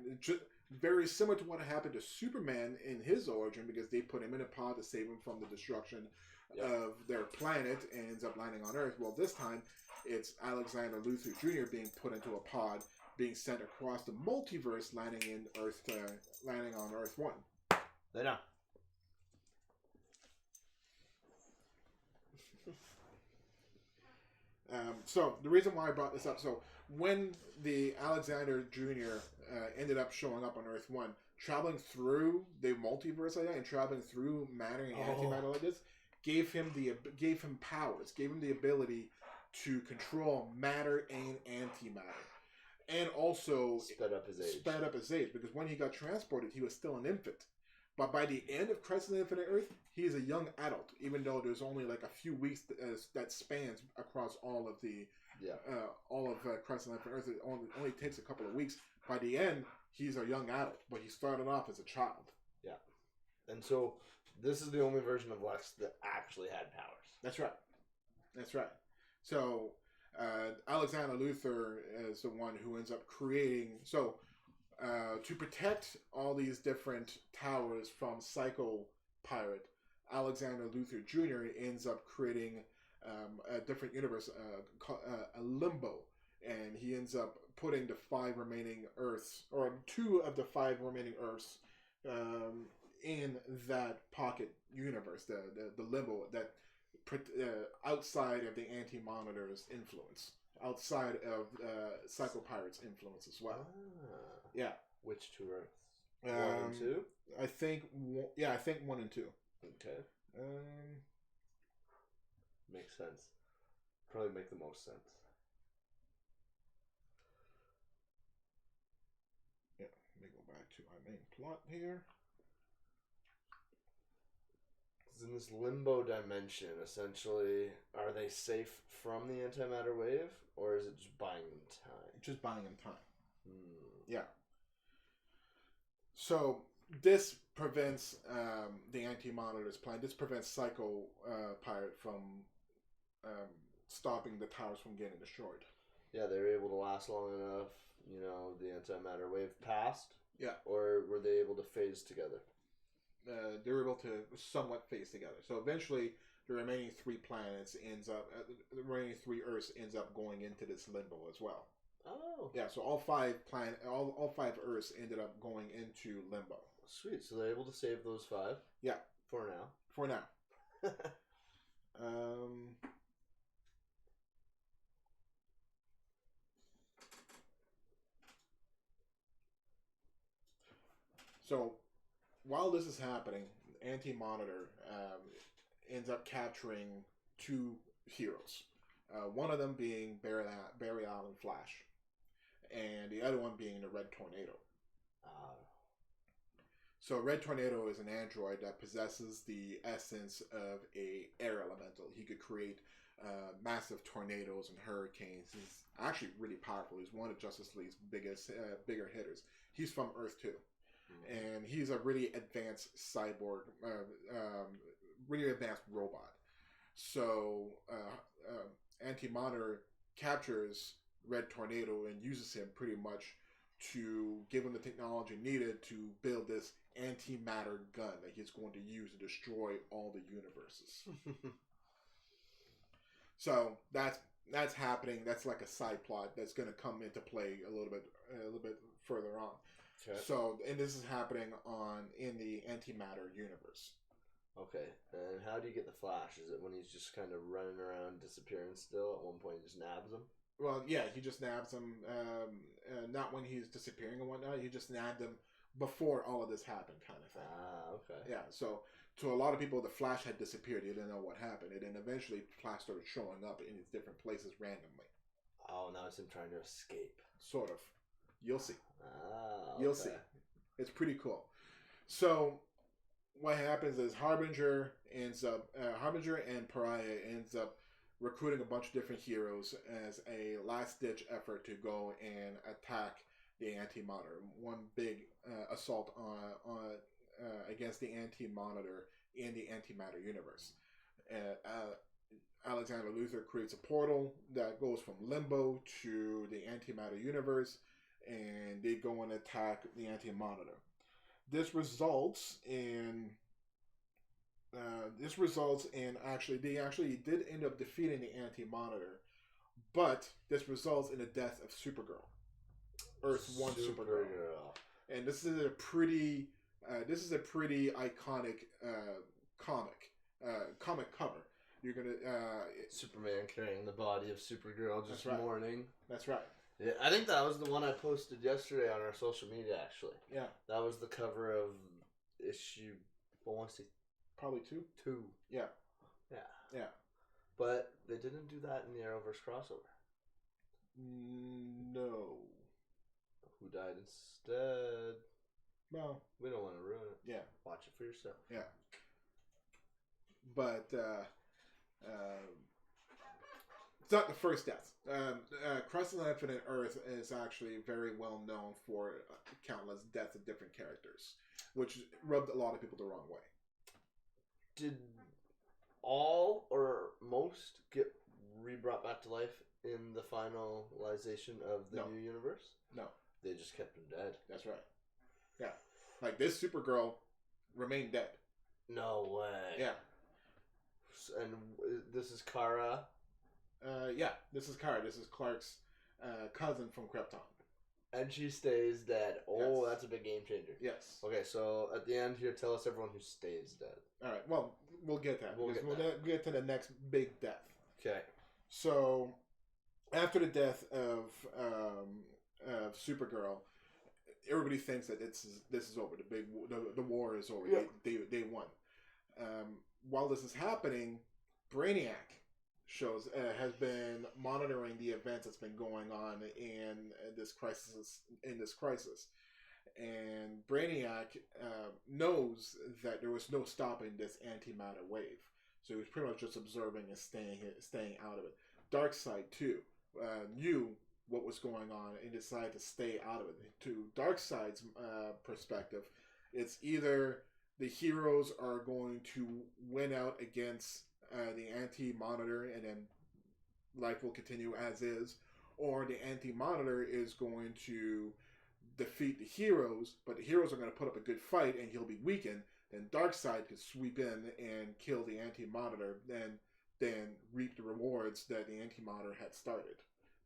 [SPEAKER 2] very similar to what happened to Superman in his origin, because they put him in a pod to save him from the destruction of their planet and ends up landing on Earth. Well, this time, it's Alexander Luthor Jr. being put into a pod, being sent across the multiverse, landing on Earth 1.
[SPEAKER 1] They know.
[SPEAKER 2] So the reason why I brought this up, so when the Alexander Jr. Ended up showing up on Earth 1, traveling through the multiverse like that and traveling through matter and antimatter like this, gave him powers, gave him the ability to control matter and antimatter. And also
[SPEAKER 1] sped up his age,
[SPEAKER 2] because when he got transported, he was still an infant. But by the end of Crisis on Infinite Earth, he is a young adult, even though there's only like a few weeks that spans across all of the Crisis on Infinite Earth. It only takes a couple of weeks. By the end, he's a young adult, but he started off as a child.
[SPEAKER 1] Yeah, and so this is the only version of Lex that actually had powers.
[SPEAKER 2] That's right. That's right. So Alexander Luthor is the one who ends up creating... So to protect all these different towers from Psycho Pirate, Alexander Luthor Jr. ends up creating a different universe, a limbo, and he ends up putting the 5 remaining Earths, or 2 of the 5 remaining Earths, in that pocket universe, the limbo, that outside of the Anti-Monitor's influence, outside of Psycho Pirate's influence as well. Yeah.
[SPEAKER 1] Which 2 Earths? 1 and 2?
[SPEAKER 2] I think 1 and 2.
[SPEAKER 1] Okay. Makes sense. Probably make the most sense.
[SPEAKER 2] Yeah, let me go back to our main plot here.
[SPEAKER 1] In this limbo dimension, essentially, are they safe from the antimatter wave, or is it just buying them time?
[SPEAKER 2] Just buying them time. Yeah. So this prevents the Anti-Monitor's plan. This prevents Psycho Pirate from stopping the towers from getting destroyed.
[SPEAKER 1] Yeah, they were able to last long enough. You know, the antimatter wave passed.
[SPEAKER 2] Yeah.
[SPEAKER 1] Or were they able to phase together?
[SPEAKER 2] They were able to somewhat phase together. So eventually, the remaining 3 planets the remaining 3 Earths ends up going into this limbo as well.
[SPEAKER 1] Oh.
[SPEAKER 2] Yeah, so all 5 Earths ended up going into limbo.
[SPEAKER 1] Sweet. So they're able to save those 5.
[SPEAKER 2] Yeah.
[SPEAKER 1] For now.
[SPEAKER 2] For now. So while this is happening, Anti-Monitor ends up capturing two heroes. One of them being Barry Allen Flash, and the other one being the Red Tornado. So Red Tornado is an android that possesses the essence of a air elemental. He could create massive tornadoes and hurricanes. He's actually really powerful. He's one of Justice League's bigger hitters. He's from Earth too, and he's a really advanced cyborg, really advanced robot. So Anti-Monitor captures Red Tornado and uses him pretty much to give him the technology needed to build this antimatter gun that he's going to use to destroy all the universes. So that's happening. That's like a side plot that's going to come into play a little bit further on. Okay. So, and this is happening in the antimatter universe.
[SPEAKER 1] Okay, and how do you get the Flash? Is it when he's just kind of running around disappearing still? At one point, he just nabs him?
[SPEAKER 2] Well, yeah, he just nabs him. Not when he's disappearing and whatnot. He just nabbed him before all of this happened, kind of thing.
[SPEAKER 1] Okay.
[SPEAKER 2] Yeah, so to a lot of people, the Flash had disappeared. They didn't know what happened. And then eventually, Flash started showing up in these different places randomly.
[SPEAKER 1] Oh, now it's him trying to escape.
[SPEAKER 2] Sort of. You'll see.
[SPEAKER 1] Okay.
[SPEAKER 2] You'll see. It's pretty cool. So what happens is Harbinger and Pariah ends up recruiting a bunch of different heroes as a last-ditch effort to go and attack the Anti-Monitor. One big assault on against the Anti-Monitor in the Antimatter universe. Alexander Luthor creates a portal that goes from Limbo to the Antimatter universe, and they go and attack the Anti-Monitor. This results in actually they did end up defeating the Anti-Monitor, but this results in the death of Supergirl, Earth One Supergirl. And this is a pretty iconic comic cover. You're gonna
[SPEAKER 1] Superman carrying the body of Supergirl just mourning.
[SPEAKER 2] That's right.
[SPEAKER 1] Yeah, I think that was the one I posted yesterday on our social media. Actually,
[SPEAKER 2] yeah,
[SPEAKER 1] that was the cover of issue. Well, want to see
[SPEAKER 2] probably two. Yeah.
[SPEAKER 1] But they didn't do that in the Arrowverse crossover.
[SPEAKER 2] No.
[SPEAKER 1] Who died instead?
[SPEAKER 2] Well,
[SPEAKER 1] we don't want to ruin it.
[SPEAKER 2] Yeah,
[SPEAKER 1] watch it for yourself.
[SPEAKER 2] Yeah, but it's not the first death. Crisis on Infinite Earth is actually very well known for countless deaths of different characters, which rubbed a lot of people the wrong way.
[SPEAKER 1] Did all or most get re-brought back to life in the finalization of the new universe?
[SPEAKER 2] No.
[SPEAKER 1] They just kept him dead.
[SPEAKER 2] That's right. Yeah. Like this Supergirl remained dead.
[SPEAKER 1] No way.
[SPEAKER 2] Yeah.
[SPEAKER 1] And this is Kara?
[SPEAKER 2] Yeah, this is Kara. This is Clark's cousin from Krypton.
[SPEAKER 1] And she stays dead. Oh, yes. That's a big game changer.
[SPEAKER 2] Yes.
[SPEAKER 1] Okay, so at the end here, tell us everyone who stays dead.
[SPEAKER 2] All right. Well, we'll get that. We'll get to the next big death.
[SPEAKER 1] Okay.
[SPEAKER 2] So, after the death of Supergirl, everybody thinks that this is over. The war is over. Yep. They won. While this is happening, Brainiac has been monitoring the events that's been going on in this crisis. And Brainiac knows that there was no stopping this antimatter wave, so he was pretty much just observing and staying out of it. Darkseid too knew what was going on and decided to stay out of it. To Darkseid's perspective, it's either the heroes are going to win out against the Anti-Monitor and then life will continue as is, or the Anti-Monitor is going to defeat the heroes, but the heroes are going to put up a good fight and he'll be weakened. Then Darkseid could sweep in and kill the Anti-Monitor, then reap the rewards that the Anti-Monitor had started,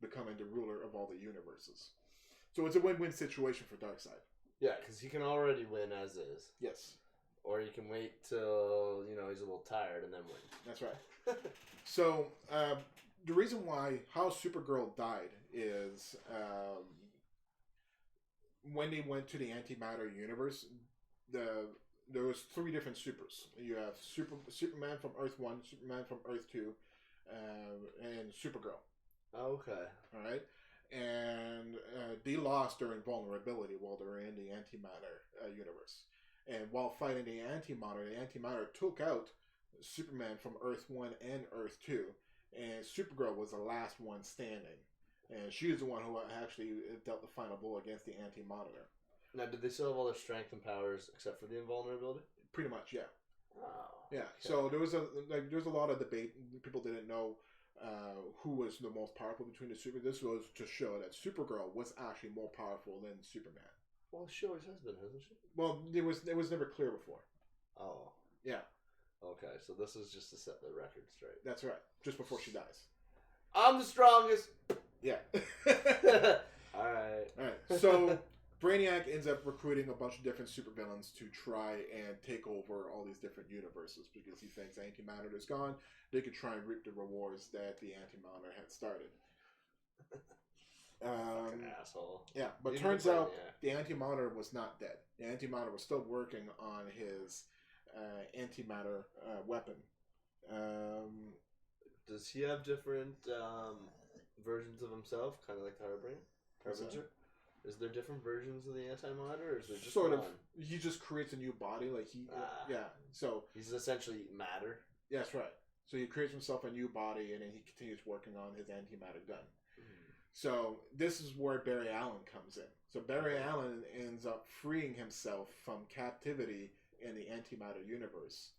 [SPEAKER 2] becoming the ruler of all the universes. So it's a win-win situation for Darkseid.
[SPEAKER 1] Yeah, because he can already win as is.
[SPEAKER 2] Yes.
[SPEAKER 1] Or you can wait till, he's a little tired and then win.
[SPEAKER 2] That's right. So, the reason how Supergirl died is when they went to the Antimatter universe, there was 3 different supers. You have Superman from Earth 1, Superman from Earth 2, and Supergirl.
[SPEAKER 1] Okay.
[SPEAKER 2] All right, and they lost their invulnerability while they were in the antimatter universe. And while fighting the antimatter took out Superman from Earth 1 and Earth 2, and Supergirl was the last one standing. And she was the one who actually dealt the final blow against the anti-monitor.
[SPEAKER 1] Now, did they still have all their strength and powers except for the invulnerability?
[SPEAKER 2] Pretty much, yeah.
[SPEAKER 1] Oh.
[SPEAKER 2] Yeah.
[SPEAKER 1] Okay.
[SPEAKER 2] So there was a lot of debate. People didn't know who was the most powerful between the super. This was to show that Supergirl was actually more powerful than Superman.
[SPEAKER 1] Well, she always has been, hasn't she?
[SPEAKER 2] Well, it was never clear before.
[SPEAKER 1] Oh.
[SPEAKER 2] Yeah.
[SPEAKER 1] Okay, so this is just to set the record straight.
[SPEAKER 2] That's right. Just before she dies.
[SPEAKER 1] I'm the strongest.
[SPEAKER 2] Yeah.
[SPEAKER 1] All right.
[SPEAKER 2] So Brainiac ends up recruiting a bunch of different supervillains to try and take over all these different universes because he thinks antimatter is gone. They could try and reap the rewards that the antimatter had started.
[SPEAKER 1] Fucking asshole.
[SPEAKER 2] Yeah, but
[SPEAKER 1] Even
[SPEAKER 2] turns
[SPEAKER 1] the
[SPEAKER 2] out
[SPEAKER 1] Brainiac.
[SPEAKER 2] the antimatter was not dead. The antimatter was still working on his antimatter weapon.
[SPEAKER 1] Does he have different versions of himself, kind of like the Harbinger? Is there different versions of the antimatter, or is there just
[SPEAKER 2] sort
[SPEAKER 1] one?
[SPEAKER 2] of? He just creates a new body, like yeah. So
[SPEAKER 1] he's essentially matter.
[SPEAKER 2] Yeah, that's right. So he creates himself a new body, and then he continues working on his antimatter gun. So this is where Barry Allen comes in. So Barry Allen ends up freeing himself from captivity in the antimatter universe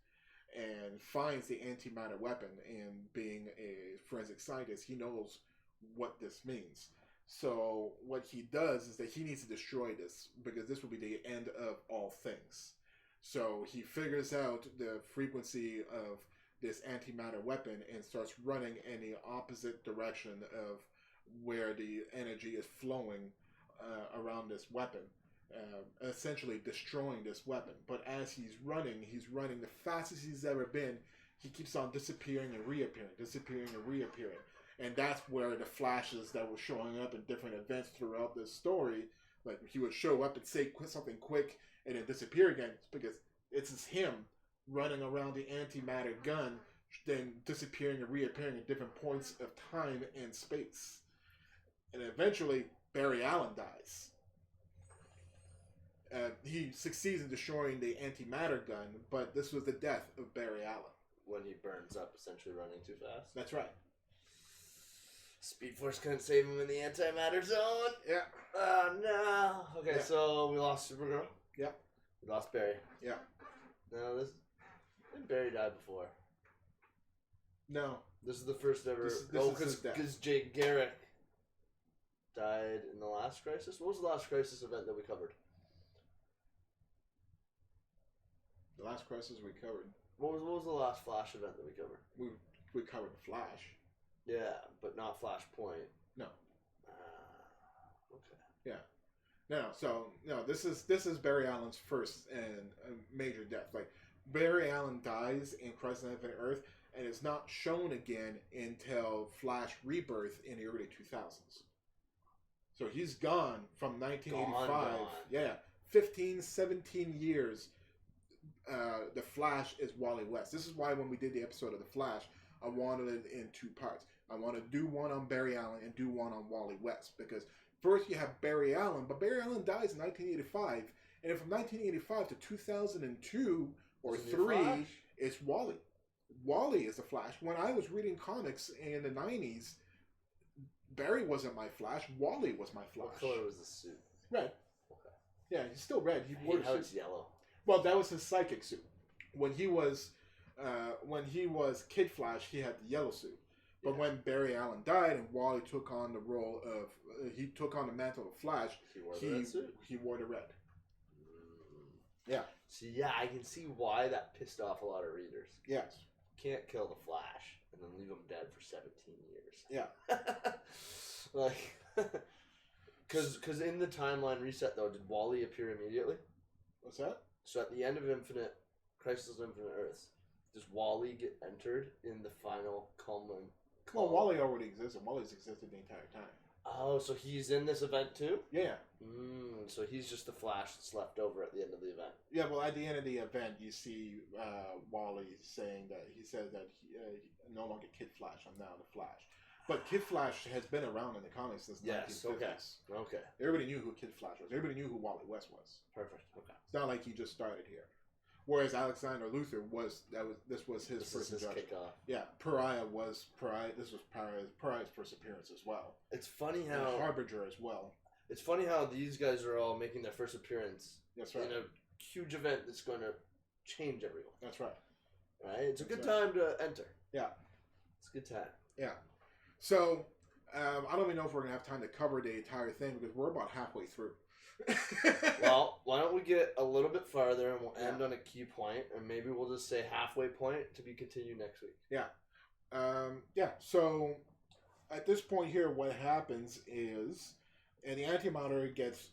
[SPEAKER 2] and finds the antimatter weapon. And being a forensic scientist, he knows what this means. So what he does is that he needs to destroy this because this will be the end of all things. So he figures out the frequency of this antimatter weapon and starts running in the opposite direction of where the energy is flowing around this weapon, essentially destroying this weapon. But as he's running the fastest he's ever been. He keeps on disappearing and reappearing. And that's where the flashes that were showing up in different events throughout this story, like he would show up and say something quick and then disappear again, because it's just him running around the antimatter gun, then disappearing and reappearing at different points of time and space. And eventually, Barry Allen dies. He succeeds in destroying the antimatter gun, but this was the death of Barry Allen.
[SPEAKER 1] When he burns up, essentially running too fast.
[SPEAKER 2] That's right.
[SPEAKER 1] Speed Force couldn't save him in the antimatter zone.
[SPEAKER 2] Yeah.
[SPEAKER 1] Oh, no. Okay, so we lost Supergirl.
[SPEAKER 2] Yeah.
[SPEAKER 1] We lost Barry.
[SPEAKER 2] Yeah.
[SPEAKER 1] No, didn't Barry die before?
[SPEAKER 2] No.
[SPEAKER 1] This is the first ever. Because Jake Garrick died in the last Crisis. What was the last Crisis event that we covered?
[SPEAKER 2] The last Crisis we covered.
[SPEAKER 1] What was the last Flash event that we covered?
[SPEAKER 2] We covered the Flash.
[SPEAKER 1] Yeah, but not Flashpoint.
[SPEAKER 2] No.
[SPEAKER 1] Okay.
[SPEAKER 2] Yeah. No. This is Barry Allen's first and major death. Like Barry Allen dies in Crisis on Infinite Earth, and it's not shown again until Flash Rebirth in the early 2000s. So he's gone from 1985.
[SPEAKER 1] Gone.
[SPEAKER 2] Yeah, 15, 17 years. The Flash is Wally West. This is why when we did the episode of The Flash, I wanted it in 2 parts. I want to do one on Barry Allen and do one on Wally West, because first you have Barry Allen, but Barry Allen dies in 1985, and from 1985 to 2002 or 3, it's Wally. Wally is the Flash. When I was reading comics in the 90s, Barry wasn't my Flash. Wally was my Flash.
[SPEAKER 1] What color was the suit?
[SPEAKER 2] Red.
[SPEAKER 1] Okay.
[SPEAKER 2] Yeah, he's still red. He wore
[SPEAKER 1] how it's yellow.
[SPEAKER 2] Well, that was his psychic suit. When he was Kid Flash, he had the yellow suit. But when Barry Allen died and Wally took on the role of, he took on the mantle of Flash,
[SPEAKER 1] he wore the red suit.
[SPEAKER 2] He wore the red. Yeah.
[SPEAKER 1] See, yeah, I can see why that pissed off a lot of readers.
[SPEAKER 2] Yes.
[SPEAKER 1] Can't kill the Flash and then leave him dead for 17 years.
[SPEAKER 2] Yeah.
[SPEAKER 1] Like, because in the timeline reset though, did Wally appear immediately?
[SPEAKER 2] What's that?
[SPEAKER 1] So at the end of Crisis on Infinite Earths, does Wally get entered in the final culmination?
[SPEAKER 2] Well, Wally already existed. Wally's existed the entire time.
[SPEAKER 1] Oh, so he's in this event too?
[SPEAKER 2] Yeah.
[SPEAKER 1] So he's just the Flash that's left over at the end of the event.
[SPEAKER 2] Yeah, well, at the end of the event, you see Wally saying that he says that he no longer Kid Flash. I'm now the Flash. But Kid Flash has been around in the comics since the 1950s.
[SPEAKER 1] Okay.
[SPEAKER 2] Everybody knew who Kid Flash was. Everybody knew who Wally West was.
[SPEAKER 1] Perfect. Okay.
[SPEAKER 2] It's not like he just started here. Whereas Alexander Luthor this was his first introduction.
[SPEAKER 1] Kickoff.
[SPEAKER 2] Yeah, Pariah. This was Pariah's first appearance as well.
[SPEAKER 1] It's funny how
[SPEAKER 2] and Harbinger as well.
[SPEAKER 1] It's funny how these guys are all making their first appearance.
[SPEAKER 2] That's right.
[SPEAKER 1] In a huge event that's going to change everyone.
[SPEAKER 2] That's right.
[SPEAKER 1] Right. It's a good time to enter.
[SPEAKER 2] Yeah.
[SPEAKER 1] It's a good time.
[SPEAKER 2] Yeah. So I don't even know if we're gonna have time to cover the entire thing because we're about halfway through.
[SPEAKER 1] Well, why don't we get a little bit farther and we'll end on a key point, and maybe we'll just say halfway point to be continued next week.
[SPEAKER 2] Yeah. So at this point here, what happens is, and the antimatter gets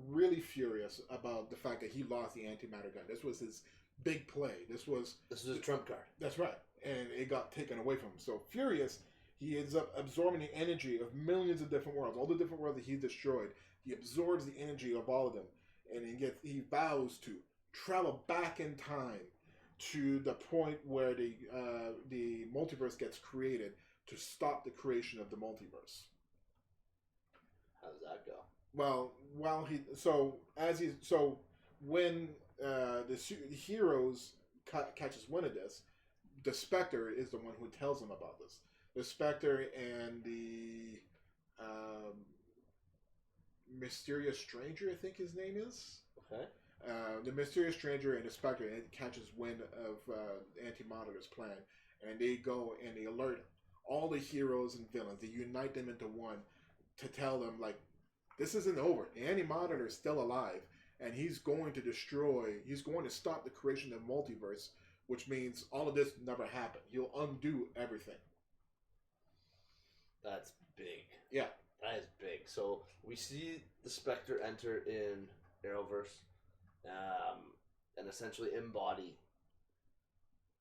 [SPEAKER 2] really furious about the fact that he lost the antimatter gun. This was his big play. This was
[SPEAKER 1] his trump card.
[SPEAKER 2] That's right, and it got taken away from him. So furious, he ends up absorbing the energy of millions of different worlds, all the different worlds that he destroyed. He absorbs the energy of all of them, and he vows to travel back in time to the point where the multiverse gets created to stop the creation of the multiverse.
[SPEAKER 1] How does that go?
[SPEAKER 2] Well, when the heroes catches wind of this, the Spectre is the one who tells them about this. The Spectre and the Mysterious Stranger, I think his name is.
[SPEAKER 1] Okay.
[SPEAKER 2] The Mysterious Stranger and the Spectre catches wind of Anti-Monitor's plan, and they go and they alert all the heroes and villains. They unite them into one to tell them, like, this isn't over. The Anti-Monitor is still alive, and he's going to stop the creation of the multiverse, which means all of this never happened. He'll undo everything.
[SPEAKER 1] That's big.
[SPEAKER 2] Yeah.
[SPEAKER 1] That is big. So we see the Spectre enter in Arrowverse and essentially embody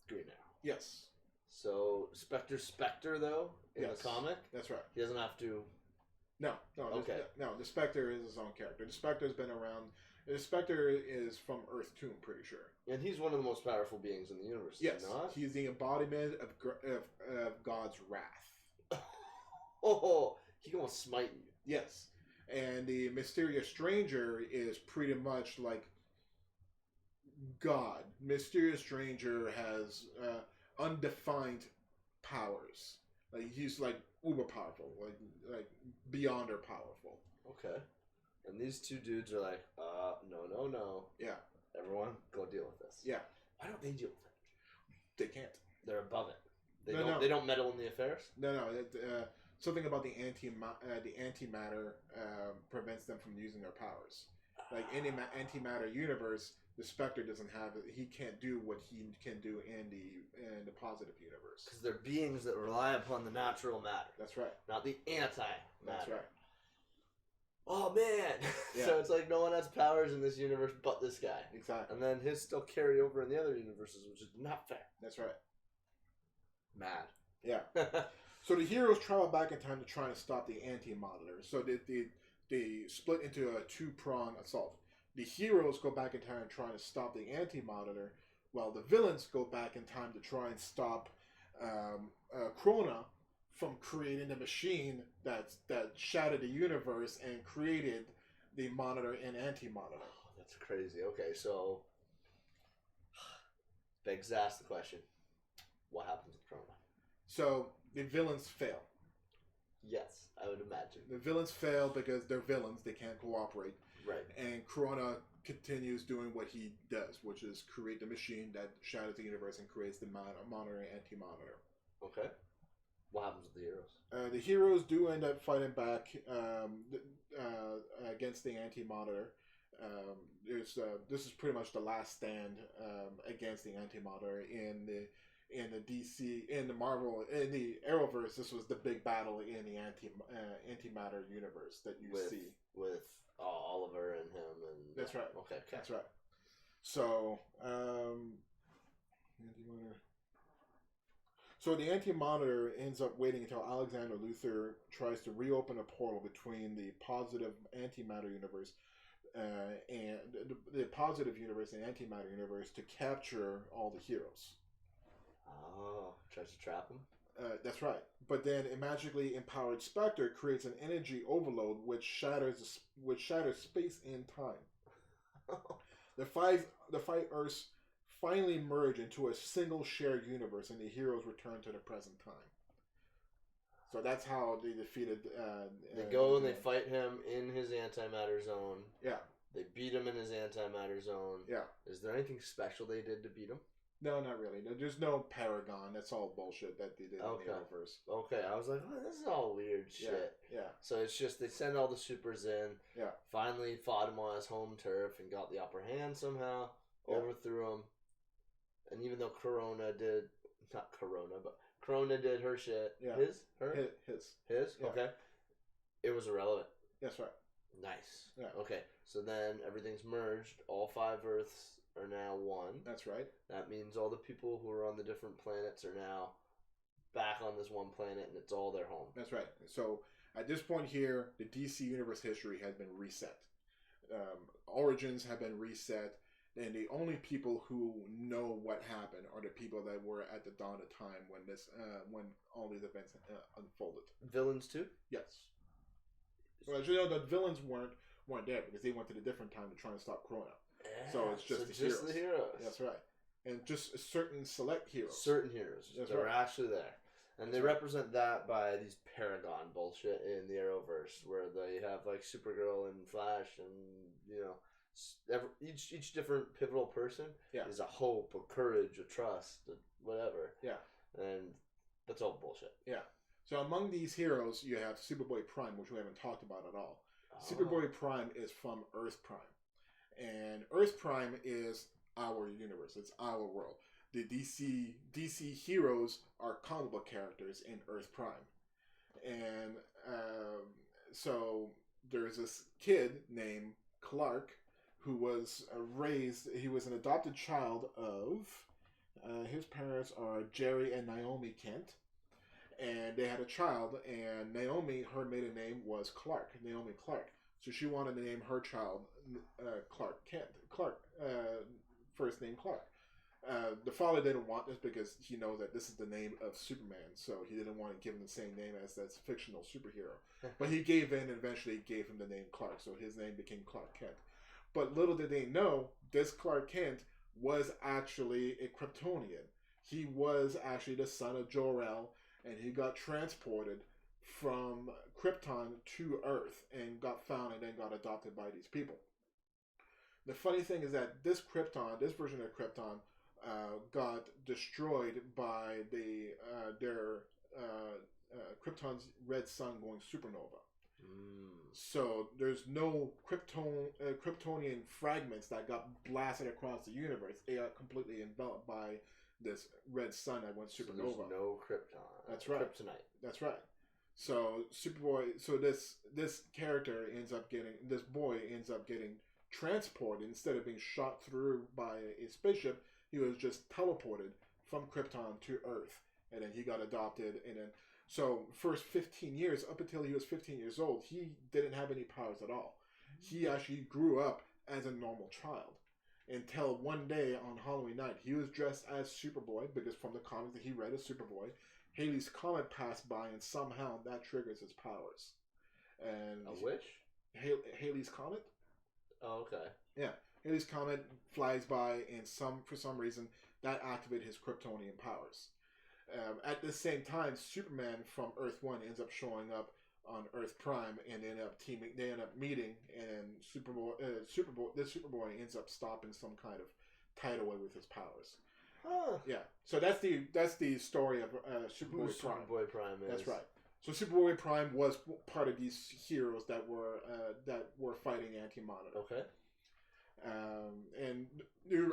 [SPEAKER 1] Green Arrow.
[SPEAKER 2] Yes.
[SPEAKER 1] So Spectre though in the comic.
[SPEAKER 2] That's right.
[SPEAKER 1] He doesn't have to.
[SPEAKER 2] No. Okay. No, the Spectre is his own character. The Spectre's been around. The Spectre is from Earth 2, I'm pretty sure.
[SPEAKER 1] And he's one of the most powerful beings in the universe.
[SPEAKER 2] Yes.
[SPEAKER 1] Is he not?
[SPEAKER 2] He's the embodiment of God's wrath.
[SPEAKER 1] Oh, he can almost smite you.
[SPEAKER 2] Yes. And the Mysterious Stranger is pretty much like God. Mysterious Stranger has undefined powers. Like he's like uber powerful, like beyond or powerful.
[SPEAKER 1] Okay. And these two dudes are like, no.
[SPEAKER 2] Yeah.
[SPEAKER 1] Everyone, go deal with this.
[SPEAKER 2] Yeah.
[SPEAKER 1] Why don't they deal with it?
[SPEAKER 2] They can't.
[SPEAKER 1] They're above it.
[SPEAKER 2] No.
[SPEAKER 1] They don't meddle in the affairs?
[SPEAKER 2] No. Something about the antimatter prevents them from using their powers. Like in the antimatter universe, the Spectre doesn't have it. He can't do what he can do in the positive universe.
[SPEAKER 1] Because they're beings that rely upon the natural matter.
[SPEAKER 2] That's right.
[SPEAKER 1] Not the anti-matter.
[SPEAKER 2] That's right.
[SPEAKER 1] Oh man!
[SPEAKER 2] Yeah.
[SPEAKER 1] So it's like no one has powers in this universe but this guy.
[SPEAKER 2] Exactly.
[SPEAKER 1] And then his still carry over in the other universes, which is not fair.
[SPEAKER 2] That's right.
[SPEAKER 1] Mad.
[SPEAKER 2] Yeah. So the heroes travel back in time to try and stop the anti-monitor. So they split into a two-prong assault. The heroes go back in time trying to stop the anti-monitor, while the villains go back in time to try and stop Krona from creating the machine that shattered the universe and created the monitor and anti-monitor.
[SPEAKER 1] Oh, that's crazy. Okay, so begs to ask the question: what happens with Krona?
[SPEAKER 2] So the villains fail.
[SPEAKER 1] Yes, I would imagine.
[SPEAKER 2] The villains fail because they're villains. They can't cooperate.
[SPEAKER 1] Right.
[SPEAKER 2] And Krona continues doing what he does, which is create the machine that shatters the universe and creates the monitor and anti-monitor.
[SPEAKER 1] Okay. What happens with the heroes?
[SPEAKER 2] The heroes do end up fighting back against the anti-monitor. This is pretty much the last stand against the anti-monitor in the DC, in the Marvel, in the Arrowverse. This was the big battle in the antimatter universe that you see
[SPEAKER 1] with Oliver and him, and
[SPEAKER 2] that's right.
[SPEAKER 1] Okay,
[SPEAKER 2] that's right. So, So the Anti-Monitor ends up waiting until Alexander Luthor tries to reopen a portal between the positive antimatter universe and the positive universe and antimatter universe to capture all the heroes.
[SPEAKER 1] Oh, tries to trap him?
[SPEAKER 2] That's right. But then a magically empowered Spectre creates an energy overload which shatters space and time. The five Earths finally merge into a single shared universe, and the heroes return to the present time. So that's how they defeated.
[SPEAKER 1] They go and they fight him in his antimatter zone.
[SPEAKER 2] Yeah.
[SPEAKER 1] They beat him in his antimatter zone.
[SPEAKER 2] Yeah.
[SPEAKER 1] Is there anything special they did to beat him?
[SPEAKER 2] No, not really. There's no Paragon. That's all bullshit that they did in the Arrowverse.
[SPEAKER 1] Okay, I was like, oh, this is all weird shit.
[SPEAKER 2] Yeah.
[SPEAKER 1] So it's just they send all the supers in.
[SPEAKER 2] Yeah.
[SPEAKER 1] Finally fought him on his home turf and got the upper hand somehow.
[SPEAKER 2] Yeah.
[SPEAKER 1] Overthrew him. And even though Corona did her shit.
[SPEAKER 2] Yeah.
[SPEAKER 1] His?
[SPEAKER 2] Yeah.
[SPEAKER 1] Okay. It was irrelevant.
[SPEAKER 2] That's right.
[SPEAKER 1] Nice.
[SPEAKER 2] Yeah.
[SPEAKER 1] Okay. So then everything's merged. All 5 Earths are now one.
[SPEAKER 2] That's right.
[SPEAKER 1] That means all the people who are on the different planets are now back on this one planet, and it's all their home.
[SPEAKER 2] That's right. So at this point here, the DC Universe history has been reset. Origins have been reset, and the only people who know what happened are the people that were at the dawn of time when all these events unfolded.
[SPEAKER 1] Villains too?
[SPEAKER 2] Yes. Well, as you know, the villains weren't there because they went to a different time to try and stop Corona.
[SPEAKER 1] Yeah,
[SPEAKER 2] so it's just
[SPEAKER 1] the heroes.
[SPEAKER 2] That's right. And just certain select heroes.
[SPEAKER 1] Certain heroes.
[SPEAKER 2] That's
[SPEAKER 1] They're
[SPEAKER 2] right.
[SPEAKER 1] actually there. And they represent that by these Paragon bullshit in the Arrowverse, where they have like Supergirl and Flash, and each different pivotal person is a hope, a courage, a trust, whatever.
[SPEAKER 2] Yeah.
[SPEAKER 1] And that's all bullshit.
[SPEAKER 2] Yeah. So among these heroes, you have Superboy Prime, which we haven't talked about at all.
[SPEAKER 1] Oh.
[SPEAKER 2] Superboy Prime is from Earth Prime. And Earth Prime is our universe. It's our world. The DC heroes are comic book characters in Earth Prime. And so there's this kid named Clark who was raised, he was an adopted child of, his parents are Jerry and Naomi Kent. And they had a child, and Naomi, her maiden name was Clark, Naomi Clark. So she wanted to name her child Clark Kent. First name Clark. The father didn't want this because he knows that this is the name of Superman, so he didn't want to give him the same name as that fictional superhero. But he gave in and eventually gave him the name Clark, so his name became Clark Kent. But little did they know, this Clark Kent was actually a Kryptonian. He was actually the son of Jor-El, and he got transported from Krypton to Earth and got found and then got adopted by these people. The funny thing is that this version of Krypton, got destroyed by Krypton's red sun going supernova. So there's no Kryptonian fragments that got blasted across the universe. They got completely enveloped by this red sun that went supernova.
[SPEAKER 1] So there's no Krypton.
[SPEAKER 2] That's right.
[SPEAKER 1] Kryptonite.
[SPEAKER 2] That's right. So Superboy, this character this boy ends up getting transported. Instead of being shot through by a spaceship, he was just teleported from Krypton to Earth, and then he got adopted. And then, so first 15 years, up until he was 15 years old, he didn't have any powers at all. He actually grew up as a normal child until one day on Halloween night, he was dressed as Superboy, because from the comics that he read as Superboy, Halley's Comet passed by, and somehow that triggers his powers. And
[SPEAKER 1] which?
[SPEAKER 2] Halley's Comet?
[SPEAKER 1] Oh, okay.
[SPEAKER 2] Yeah. Halley's Comet flies by, and for some reason, that activated his Kryptonian powers. At the same time, Superman from Earth 1 ends up showing up on Earth Prime, and they end up meeting, and Superboy ends up stopping some kind of tidal wave with his powers.
[SPEAKER 1] Huh.
[SPEAKER 2] Yeah. So that's the story of Superboy Prime.
[SPEAKER 1] Superboy Prime is.
[SPEAKER 2] That's right. So Superboy Prime was part of these heroes that were fighting Anti-Monitor.
[SPEAKER 1] Okay.
[SPEAKER 2] And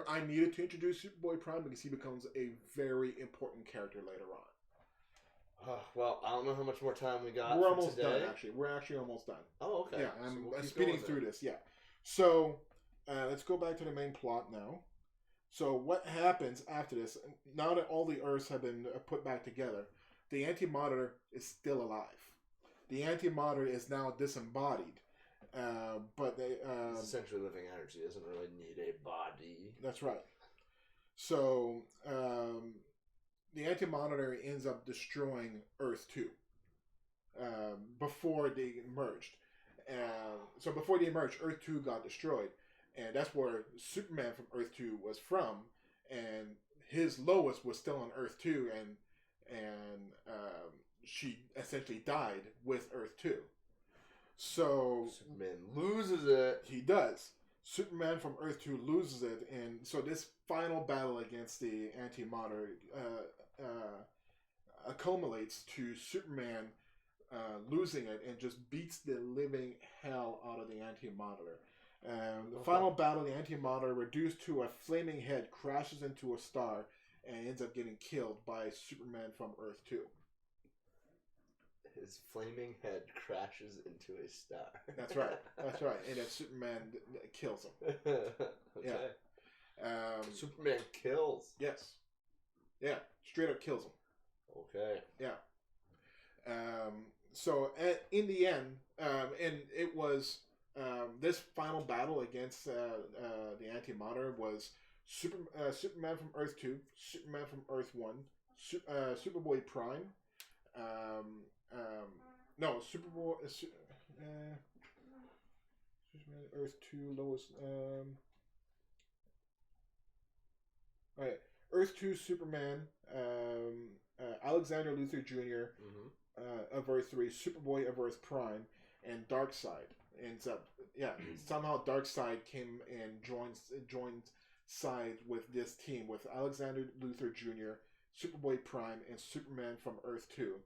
[SPEAKER 2] I needed to introduce Superboy Prime because he becomes a very important character later on.
[SPEAKER 1] Well, I don't know how much more time we got.
[SPEAKER 2] We're almost
[SPEAKER 1] today.
[SPEAKER 2] done, actually. We're actually almost done.
[SPEAKER 1] Oh, okay.
[SPEAKER 2] Yeah, I'm
[SPEAKER 1] we'll
[SPEAKER 2] speeding through this. Yeah. So let's go back to the main plot now. So what happens after this? Now that all the Earths have been put back together, the Anti-Monitor is still alive. The Anti-Monitor is now disembodied, but they
[SPEAKER 1] It's essentially living energy. Doesn't really need a body.
[SPEAKER 2] that's right. So the Anti-Monitor ends up destroying Earth 2 before they merged. So before they merged, Earth 2 got destroyed. And that's where Superman from Earth 2 was from. And his Lois was still on Earth 2. And she essentially died with Earth 2. So
[SPEAKER 1] Superman loses it.
[SPEAKER 2] he does. Superman from Earth 2 loses it, and so this final battle against the Anti-Monitor accumulates to Superman losing it and just beats the living hell out of the Anti-Monitor. The final battle, the Anti-Monitor, reduced to a flaming head, crashes into a star and ends up getting killed by Superman from Earth 2.
[SPEAKER 1] His flaming head crashes into a star.
[SPEAKER 2] That's right. That's right. And then Superman kills him.
[SPEAKER 1] Okay.
[SPEAKER 2] Yeah.
[SPEAKER 1] Superman kills.
[SPEAKER 2] Yes. Yeah. Straight up kills him.
[SPEAKER 1] Okay.
[SPEAKER 2] Yeah. So in the end, and it was this final battle against the Anti-Monitor was Superman from Earth 2, Superman from Earth 1, Superboy Prime. No, Superboy. Superman Earth 2, Lois. Alright. Earth 2, Superman. Alexander Luthor Jr. Of Earth 3, Superboy of Earth Prime, and Darkseid ends up. Yeah, somehow Darkseid came and joined sides with this team with Alexander Luthor Jr., Superboy Prime, and Superman from Earth 2.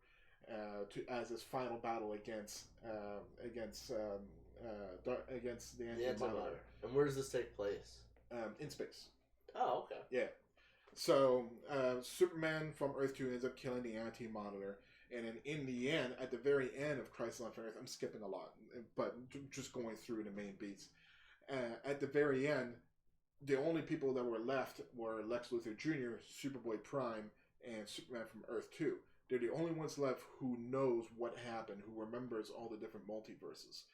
[SPEAKER 2] As his final battle against the Anti-Monitor.
[SPEAKER 1] And where does this take place?
[SPEAKER 2] In space.
[SPEAKER 1] Oh, okay.
[SPEAKER 2] Yeah. So Superman from Earth 2 ends up killing the Anti-Monitor, and then in the end, at the very end of Crisis on Infinite Earth, I'm skipping a lot, but just going through the main beats. At the very end, the only people that were left were Lex Luthor Jr., Superboy Prime, and Superman from Earth 2. They're the only ones left who knows what happened, who remembers all the different multiverses.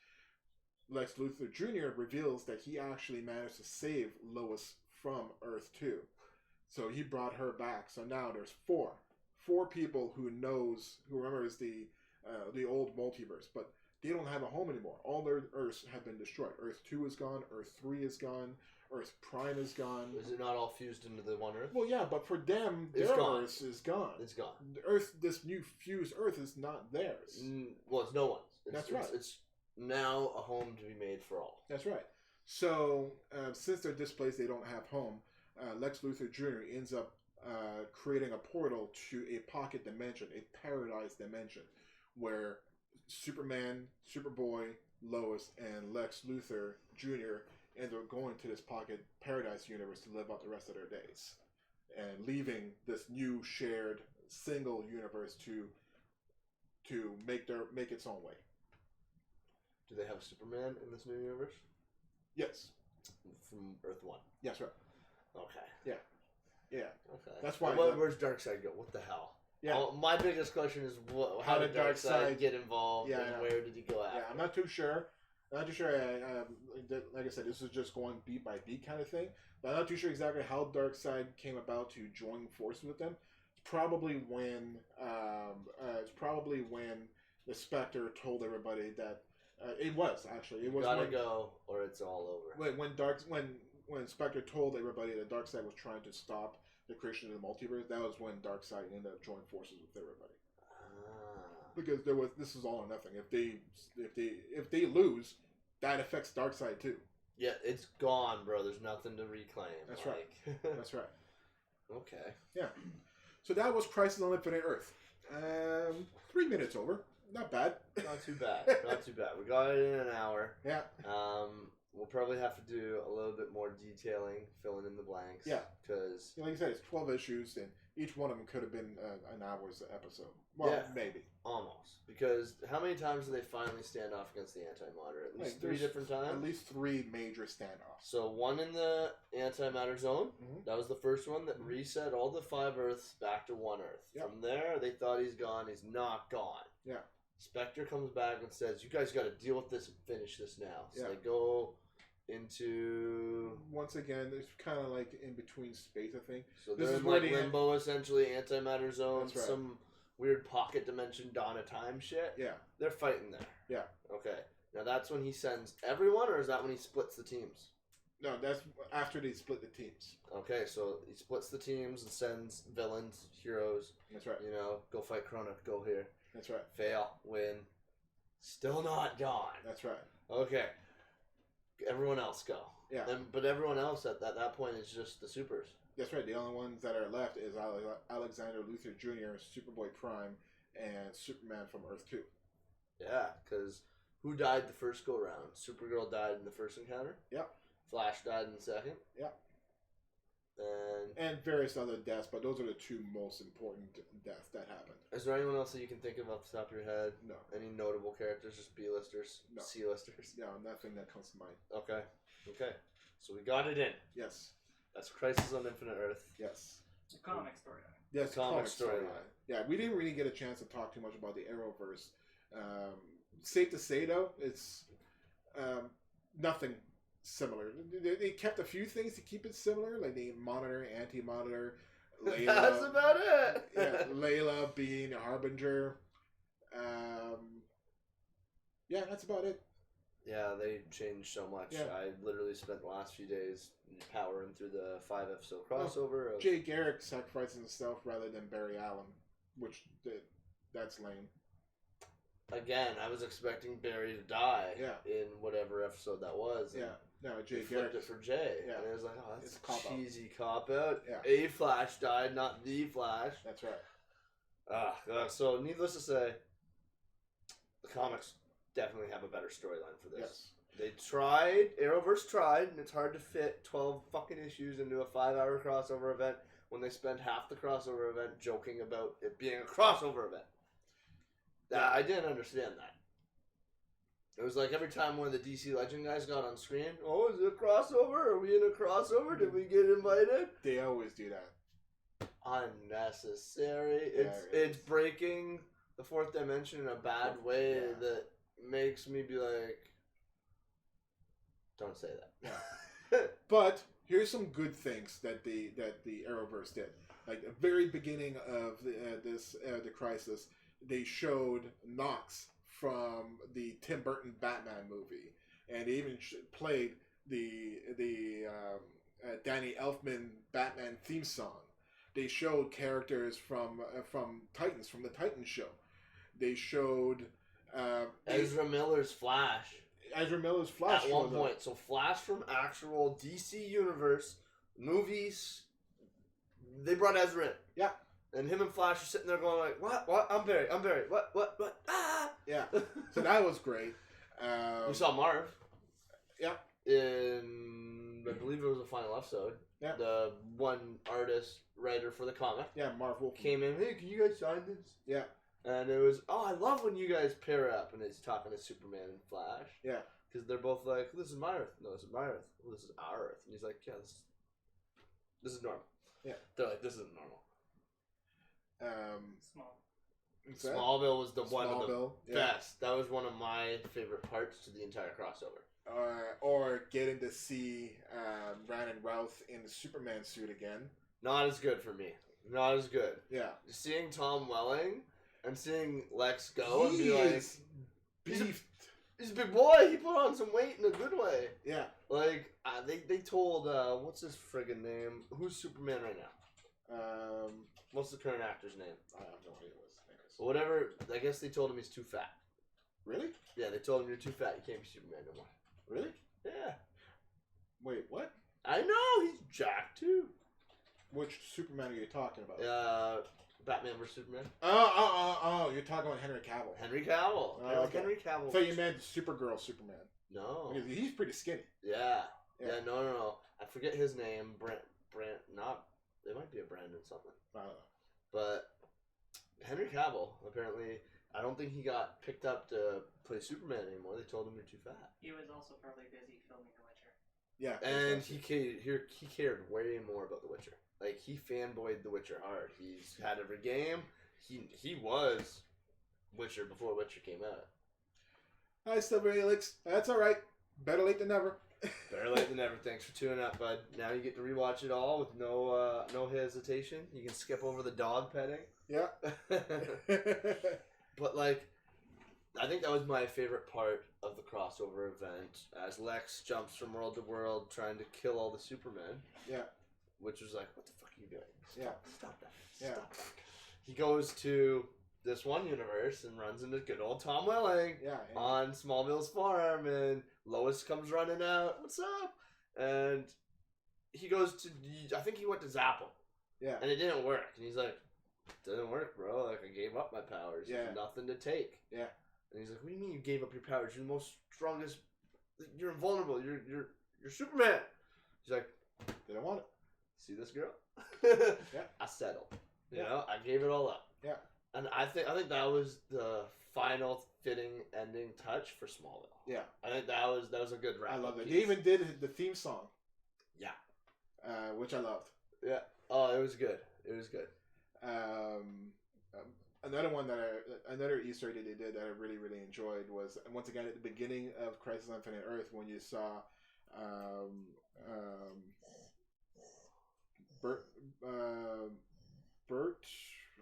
[SPEAKER 2] Lex Luthor Jr. reveals that he actually managed to save Lois from Earth 2. So he brought her back. So now there's four people who remembers the old multiverse, but they don't have a home anymore. All their Earths have been destroyed. Earth 2 is gone, Earth 3 is gone, Earth Prime is gone.
[SPEAKER 1] Is it not all fused into the one Earth?
[SPEAKER 2] Well, yeah, but for them,
[SPEAKER 1] It's
[SPEAKER 2] their
[SPEAKER 1] gone.
[SPEAKER 2] Earth is gone.
[SPEAKER 1] It's gone.
[SPEAKER 2] The Earth, this new fused Earth is not theirs.
[SPEAKER 1] Well, it's no one's.
[SPEAKER 2] That's right.
[SPEAKER 1] It's now a home to be made for all.
[SPEAKER 2] That's right. So, since they're displaced, they don't have home, Lex Luthor Jr. ends up creating a portal to a pocket dimension, a paradise dimension, where Superman, Superboy, Lois, and Lex Luthor Jr. end up going to this pocket paradise universe to live out the rest of their days, and leaving this new shared single universe to make its own way.
[SPEAKER 1] Do they have Superman in this new universe?
[SPEAKER 2] Yes.
[SPEAKER 1] From Earth 1?
[SPEAKER 2] Yes, right.
[SPEAKER 1] Okay.
[SPEAKER 2] Yeah.
[SPEAKER 1] Okay.
[SPEAKER 2] That's why.
[SPEAKER 1] Where's Darkseid go? What the hell?
[SPEAKER 2] Yeah.
[SPEAKER 1] My biggest question is how did Darkseid get involved, and where did he go after?
[SPEAKER 2] Yeah, I'm not too sure. Like I said, this is just going beat by beat kind of thing. But I'm not too sure exactly how Darkseid came about to join forces with them. It's probably when the Spectre told everybody that it was
[SPEAKER 1] gotta go or it's all over.
[SPEAKER 2] When Spectre told everybody that Darkseid was trying to stop the creation of the multiverse, that was when Darkseid ended up joining forces with everybody. Because this is all or nothing. If they lose, that affects Darkseid too.
[SPEAKER 1] Yeah, it's gone, bro. There's nothing to reclaim.
[SPEAKER 2] That's right. That's right.
[SPEAKER 1] Okay.
[SPEAKER 2] Yeah. So that was Crisis on Infinite Earth. 3 minutes over. Not bad.
[SPEAKER 1] Not too bad. Not too bad. We got it in an hour.
[SPEAKER 2] Yeah.
[SPEAKER 1] We'll probably have to do a little bit more detailing, filling in the blanks.
[SPEAKER 2] Yeah.
[SPEAKER 1] Because...
[SPEAKER 2] like you said, it's 12 issues, and each one of them could have been an hour's episode. Well,
[SPEAKER 1] yeah,
[SPEAKER 2] maybe.
[SPEAKER 1] Almost. Because how many times do they finally stand off against the Antimatter? At least
[SPEAKER 2] Like,
[SPEAKER 1] 3 different times?
[SPEAKER 2] At least 3 major standoffs.
[SPEAKER 1] So one in the Antimatter Zone.
[SPEAKER 2] Mm-hmm.
[SPEAKER 1] That was the first one that reset all the 5 Earths back to 1 Earth.
[SPEAKER 2] Yep.
[SPEAKER 1] From there, they thought he's gone. He's not gone.
[SPEAKER 2] Yeah.
[SPEAKER 1] Spectre comes back and says, you guys got to deal with this and finish this now. So
[SPEAKER 2] Yeah.
[SPEAKER 1] they go into...
[SPEAKER 2] Once again, there's kind of like in between space, I think.
[SPEAKER 1] So
[SPEAKER 2] This
[SPEAKER 1] they're
[SPEAKER 2] is
[SPEAKER 1] in
[SPEAKER 2] where
[SPEAKER 1] like
[SPEAKER 2] the
[SPEAKER 1] limbo, essentially, Antimatter Zone,
[SPEAKER 2] That's right.
[SPEAKER 1] some weird pocket dimension dawn of time shit.
[SPEAKER 2] Yeah.
[SPEAKER 1] They're fighting there.
[SPEAKER 2] Yeah.
[SPEAKER 1] Okay. Now that's when he sends everyone, or is that when he splits the teams?
[SPEAKER 2] No, that's after they split the teams.
[SPEAKER 1] Okay, so he splits the teams and sends villains, heroes.
[SPEAKER 2] That's right.
[SPEAKER 1] You know, go fight Krona, go here.
[SPEAKER 2] That's right.
[SPEAKER 1] Fail, win. Still not gone.
[SPEAKER 2] That's right.
[SPEAKER 1] Okay. Everyone else go.
[SPEAKER 2] Yeah.
[SPEAKER 1] But everyone else at that point is just the supers.
[SPEAKER 2] That's right. The only ones that are left is Alexander Luthor Jr., Superboy Prime, and Superman from Earth 2.
[SPEAKER 1] Yeah, because who died the first go round? Supergirl died in the first encounter.
[SPEAKER 2] Yep.
[SPEAKER 1] Flash died in the second.
[SPEAKER 2] Yep.
[SPEAKER 1] And
[SPEAKER 2] various other deaths, but those are the 2 most important deaths that happened.
[SPEAKER 1] Is there anyone else that you can think of off the top of your head?
[SPEAKER 2] No.
[SPEAKER 1] Any notable characters? Just B-listers?
[SPEAKER 2] No.
[SPEAKER 1] C-listers?
[SPEAKER 2] No, nothing that comes to mind.
[SPEAKER 1] Okay. Okay. So we got it in.
[SPEAKER 2] Yes.
[SPEAKER 1] That's Crisis on Infinite Earth.
[SPEAKER 2] Yes.
[SPEAKER 3] The comic storyline.
[SPEAKER 2] Yes,
[SPEAKER 1] Comic
[SPEAKER 2] storyline. Yeah, we didn't really get a chance to talk too much about the Arrowverse. Safe to say, though, it's nothing similar. They kept a few things to keep it similar, like the Monitor, Anti-Monitor, Layla.
[SPEAKER 1] That's about it.
[SPEAKER 2] Yeah, Layla being a Harbinger. Yeah, that's about it.
[SPEAKER 1] Yeah, they changed so much.
[SPEAKER 2] Yeah.
[SPEAKER 1] I literally spent the last few days powering through the 5-episode crossover. Of...
[SPEAKER 2] Jay Garrick sacrificing himself rather than Barry Allen, which that's lame.
[SPEAKER 1] Again, I was expecting Barry to die
[SPEAKER 2] Yeah.
[SPEAKER 1] in whatever episode that was.
[SPEAKER 2] Yeah, no, Jay
[SPEAKER 1] They flipped
[SPEAKER 2] Garrick.
[SPEAKER 1] it for Jay.
[SPEAKER 2] Yeah.
[SPEAKER 1] And it was like, oh, that's
[SPEAKER 2] It's a
[SPEAKER 1] a
[SPEAKER 2] cop-out.
[SPEAKER 1] cheesy cop-out.
[SPEAKER 2] Yeah.
[SPEAKER 1] A Flash died, not the Flash.
[SPEAKER 2] That's right.
[SPEAKER 1] So, needless to say, the comics definitely have a better storyline for this.
[SPEAKER 2] Yes.
[SPEAKER 1] They tried, Arrowverse tried, and it's hard to fit 12 fucking issues into a 5-hour crossover event when they spend half the crossover event joking about it being a crossover event.
[SPEAKER 2] Yeah.
[SPEAKER 1] I didn't understand that. It was like every time one of the DC Legend guys got on screen, oh, is it a crossover? Are we in a crossover? Did we get invited?
[SPEAKER 2] They always do that.
[SPEAKER 1] Unnecessary.
[SPEAKER 2] Yeah,
[SPEAKER 1] It's breaking the 4th dimension in a bad way
[SPEAKER 2] Yeah.
[SPEAKER 1] that makes me be like, don't say that.
[SPEAKER 2] Yeah. But here's some good things that the Arrowverse did. Like the very beginning of the Crisis, they showed Knox from the Tim Burton Batman movie, and they even played the Danny Elfman Batman theme song. They showed characters from Titans, from the Titans show. They showed
[SPEAKER 1] Ezra Miller's Flash.
[SPEAKER 2] Ezra Miller's Flash
[SPEAKER 1] At one
[SPEAKER 2] showed up.
[SPEAKER 1] point. So Flash from actual DC Universe movies, they brought Ezra in.
[SPEAKER 2] Yeah.
[SPEAKER 1] And him and Flash are sitting there going like, what? I'm Barry. What? Ah!
[SPEAKER 2] Yeah. So that was great.
[SPEAKER 1] We saw Marv.
[SPEAKER 2] Yeah.
[SPEAKER 1] In, I believe it was the final episode.
[SPEAKER 2] Yeah.
[SPEAKER 1] The one artist, writer for the comic.
[SPEAKER 2] Yeah, Marv Wolfman.
[SPEAKER 1] Came in, hey, can you guys sign this?
[SPEAKER 2] Yeah.
[SPEAKER 1] And it was, oh, I love when you guys pair up. And he's talking to Superman and Flash.
[SPEAKER 2] Yeah.
[SPEAKER 1] Because they're both like, this is my Earth. No, this is my Earth. Well, this is our Earth. And he's like, yeah, this is normal.
[SPEAKER 2] Yeah.
[SPEAKER 1] They're like, this isn't normal.
[SPEAKER 3] Small.
[SPEAKER 1] Smallville was the one of the
[SPEAKER 2] Smallville, yeah.
[SPEAKER 1] best. That was one of my favorite parts to the entire crossover.
[SPEAKER 2] Or getting to see Brandon Routh in the Superman suit again.
[SPEAKER 1] Not as good for me. Not as good.
[SPEAKER 2] Yeah.
[SPEAKER 1] Seeing Tom Welling and seeing Lex go and be like,
[SPEAKER 2] beefed.
[SPEAKER 1] he's a big boy. He put on some weight in a good way.
[SPEAKER 2] Yeah.
[SPEAKER 1] Like, they told, what's his friggin' name? Who's Superman right now? What's the current actor's name?
[SPEAKER 2] I have no idea what his name is.
[SPEAKER 1] Whatever, I guess they told him he's too fat.
[SPEAKER 2] Really?
[SPEAKER 1] Yeah, they told him you're too fat. You can't be Superman no more.
[SPEAKER 2] Really?
[SPEAKER 1] Yeah.
[SPEAKER 2] Wait, what?
[SPEAKER 1] I know, he's jacked too.
[SPEAKER 2] Which Superman are you talking about?
[SPEAKER 1] Batman vs Superman.
[SPEAKER 2] Oh, you're talking about Henry Cavill.
[SPEAKER 1] Henry Cavill.
[SPEAKER 2] Oh,
[SPEAKER 1] I like
[SPEAKER 2] okay.
[SPEAKER 1] Henry Cavill.
[SPEAKER 2] So you meant Supergirl Superman.
[SPEAKER 1] No.
[SPEAKER 2] Because he's pretty skinny.
[SPEAKER 1] Yeah.
[SPEAKER 2] Yeah.
[SPEAKER 1] Yeah. No. I forget his name. Brent. Not. It might be a Brandon something.
[SPEAKER 2] I don't know.
[SPEAKER 1] But Henry Cavill apparently. I don't think he got picked up to play Superman anymore. They told him you're too fat.
[SPEAKER 3] He was also probably busy filming The Witcher.
[SPEAKER 2] Yeah.
[SPEAKER 1] And he cared way more about The Witcher. Like, he fanboyed The Witcher hard. He's had every game. He was Witcher before Witcher came out.
[SPEAKER 2] Hi, Silver Helix. That's all right. Better late than never.
[SPEAKER 1] Better late than never. Thanks for tuning up, bud. Now you get to rewatch it all with no hesitation. You can skip over the dog petting.
[SPEAKER 2] Yeah.
[SPEAKER 1] But, like, I think that was my favorite part of the crossover event, as Lex jumps from world to world trying to kill all the Supermen.
[SPEAKER 2] Yeah.
[SPEAKER 1] Which was like, what the fuck are you doing? Stop that.
[SPEAKER 2] Yeah.
[SPEAKER 1] Stop that. He goes to this one universe and runs into good old Tom Welling on Smallville's farm, and Lois comes running out. What's up? And he goes to, I think he went to zap him.
[SPEAKER 2] Yeah.
[SPEAKER 1] And it didn't work. And he's like, didn't work, bro. Like, I gave up my powers.
[SPEAKER 2] Yeah.
[SPEAKER 1] There's nothing to take.
[SPEAKER 2] Yeah.
[SPEAKER 1] And he's like, what do you mean you gave up your powers? You're the most strongest. You're invulnerable. You're Superman. He's like,
[SPEAKER 2] Didn't want it.
[SPEAKER 1] see this girl?
[SPEAKER 2] Yeah.
[SPEAKER 1] I settled. You know, I gave it all up.
[SPEAKER 2] Yeah.
[SPEAKER 1] And I think that was the final fitting ending touch for Smallville.
[SPEAKER 2] Yeah.
[SPEAKER 1] I think that was a good wrap.
[SPEAKER 2] I love it.
[SPEAKER 1] Piece.
[SPEAKER 2] They even did the theme song.
[SPEAKER 1] Yeah.
[SPEAKER 2] Which I loved.
[SPEAKER 1] Yeah. Oh, it was good. It was good.
[SPEAKER 2] Another Easter egg that they did that I really, really enjoyed was, once again, at the beginning of Crisis on Infinite Earth, when you saw Bert,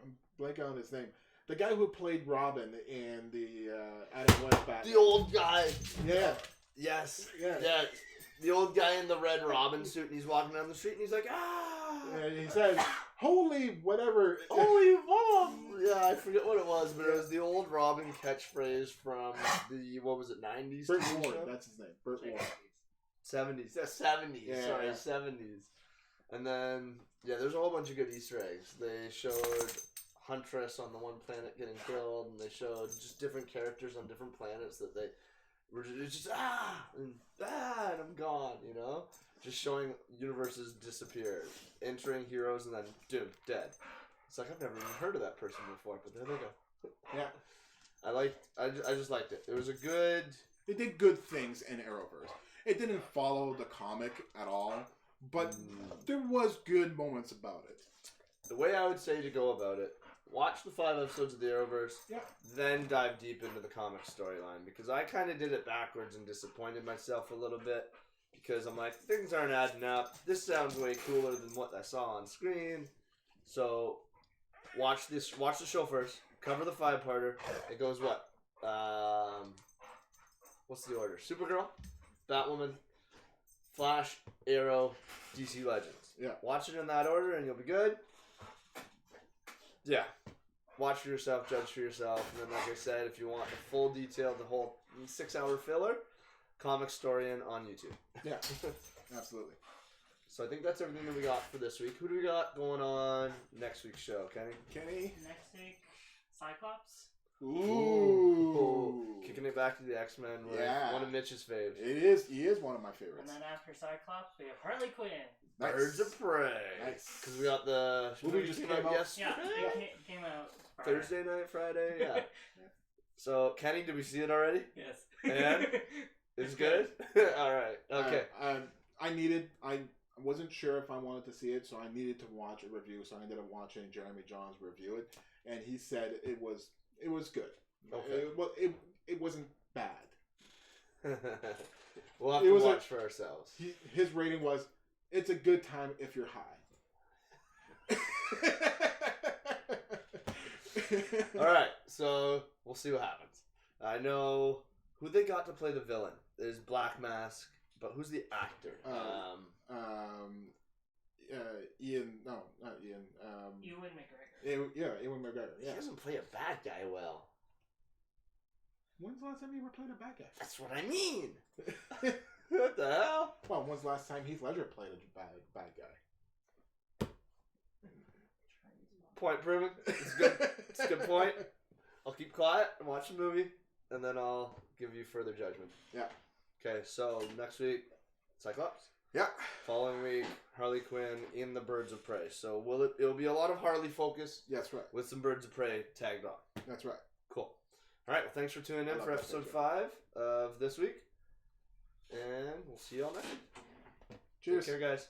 [SPEAKER 2] I'm blanking on his name. The guy who played Robin in the Adam West Batman.
[SPEAKER 1] The old guy.
[SPEAKER 2] Yeah.
[SPEAKER 1] Yes.
[SPEAKER 2] Yeah.
[SPEAKER 1] Yeah. The old guy in the red Robin suit, and he's walking down the street, and he's like, ah.
[SPEAKER 2] And he says, holy whatever.
[SPEAKER 1] Holy mom. Yeah, I forget what it was, but it was the old Robin catchphrase from the, what was it, 90s?
[SPEAKER 2] Burt Ward, that's his name. Burt Ward.
[SPEAKER 1] 70s. That's 70s.
[SPEAKER 2] Yeah,
[SPEAKER 1] Sorry,
[SPEAKER 2] yeah.
[SPEAKER 1] 70s. And then, yeah, there's a whole bunch of good Easter eggs. They showed Huntress on the one planet getting killed, and they showed just different characters on different planets that they were just and I'm gone, you know? Just showing universes disappear, entering heroes, and then, dude, dead. It's like, I've never even heard of that person before, but there they go.
[SPEAKER 2] Yeah.
[SPEAKER 1] I just liked it. It was a good...
[SPEAKER 2] They did good things in Arrowverse. It didn't follow the comic at all, but there was good moments about it.
[SPEAKER 1] The way I would say to go about it, watch the 5 episodes of the Arrowverse, then dive deep into the comic storyline, because I kind of did it backwards and disappointed myself a little bit, because I'm like, things aren't adding up. This sounds way cooler than what I saw on screen. So watch the show first. Cover the 5-parter. It goes what? What's the order? Supergirl, Batwoman, Flash, Arrow, DC Legends.
[SPEAKER 2] Yeah.
[SPEAKER 1] Watch it in that order and you'll be good. Yeah. Watch for yourself, judge for yourself. And then, like I said, if you want the full detail, the whole 6-hour filler, Comic Storian on YouTube.
[SPEAKER 2] Yeah, absolutely.
[SPEAKER 1] So I think that's everything that we got for this week. Who do we got going on next week's show, Kenny?
[SPEAKER 3] Next week, Cyclops.
[SPEAKER 2] Ooh.
[SPEAKER 1] Kicking it back to the X-Men with one of Mitch's faves.
[SPEAKER 2] He is one of my favorites.
[SPEAKER 3] And then after Cyclops, we have Harley Quinn.
[SPEAKER 2] Nice.
[SPEAKER 1] Birds of Prey.
[SPEAKER 2] Nice.
[SPEAKER 1] Because we got the
[SPEAKER 2] movie just came out
[SPEAKER 1] yesterday.
[SPEAKER 3] Yeah, it came out
[SPEAKER 1] Thursday night, Friday, yeah. So, Kenny, did we see it already?
[SPEAKER 3] Yes.
[SPEAKER 1] And? It's good? Alright, okay.
[SPEAKER 2] I wasn't sure if I wanted to see it, so I needed to watch a review, so I ended up watching Jeremy Johns review it, and he said it was good.
[SPEAKER 1] Okay.
[SPEAKER 2] It wasn't bad.
[SPEAKER 1] We'll have to watch for ourselves.
[SPEAKER 2] His rating was, it's a good time if you're high.
[SPEAKER 1] Alright, so we'll see what happens. I know who they got to play the villain is Black Mask, but who's the actor?
[SPEAKER 2] Ian, no, not Ian.
[SPEAKER 3] Ewan McGregor.
[SPEAKER 2] Ewan McGregor. Yeah.
[SPEAKER 1] He doesn't play a bad guy well.
[SPEAKER 2] When's the last time you ever played a bad guy?
[SPEAKER 1] That's what I mean. What the hell?
[SPEAKER 2] Well, when's the last time Heath Ledger played a bad guy?
[SPEAKER 1] Point proven. It's good. It's a good point. I'll keep quiet and watch the movie, and then I'll give you further judgment.
[SPEAKER 2] Yeah.
[SPEAKER 1] Okay, so next week, Cyclops.
[SPEAKER 2] Yeah.
[SPEAKER 1] Following week, Harley Quinn in the Birds of Prey. So it'll be a lot of Harley focus.
[SPEAKER 2] That's right.
[SPEAKER 1] With some Birds of Prey tagged on.
[SPEAKER 2] That's right.
[SPEAKER 1] Cool. All right. Well, thanks for tuning in for episode 5 of this week, and we'll see you all next week.
[SPEAKER 2] Cheers.
[SPEAKER 1] Take care, guys.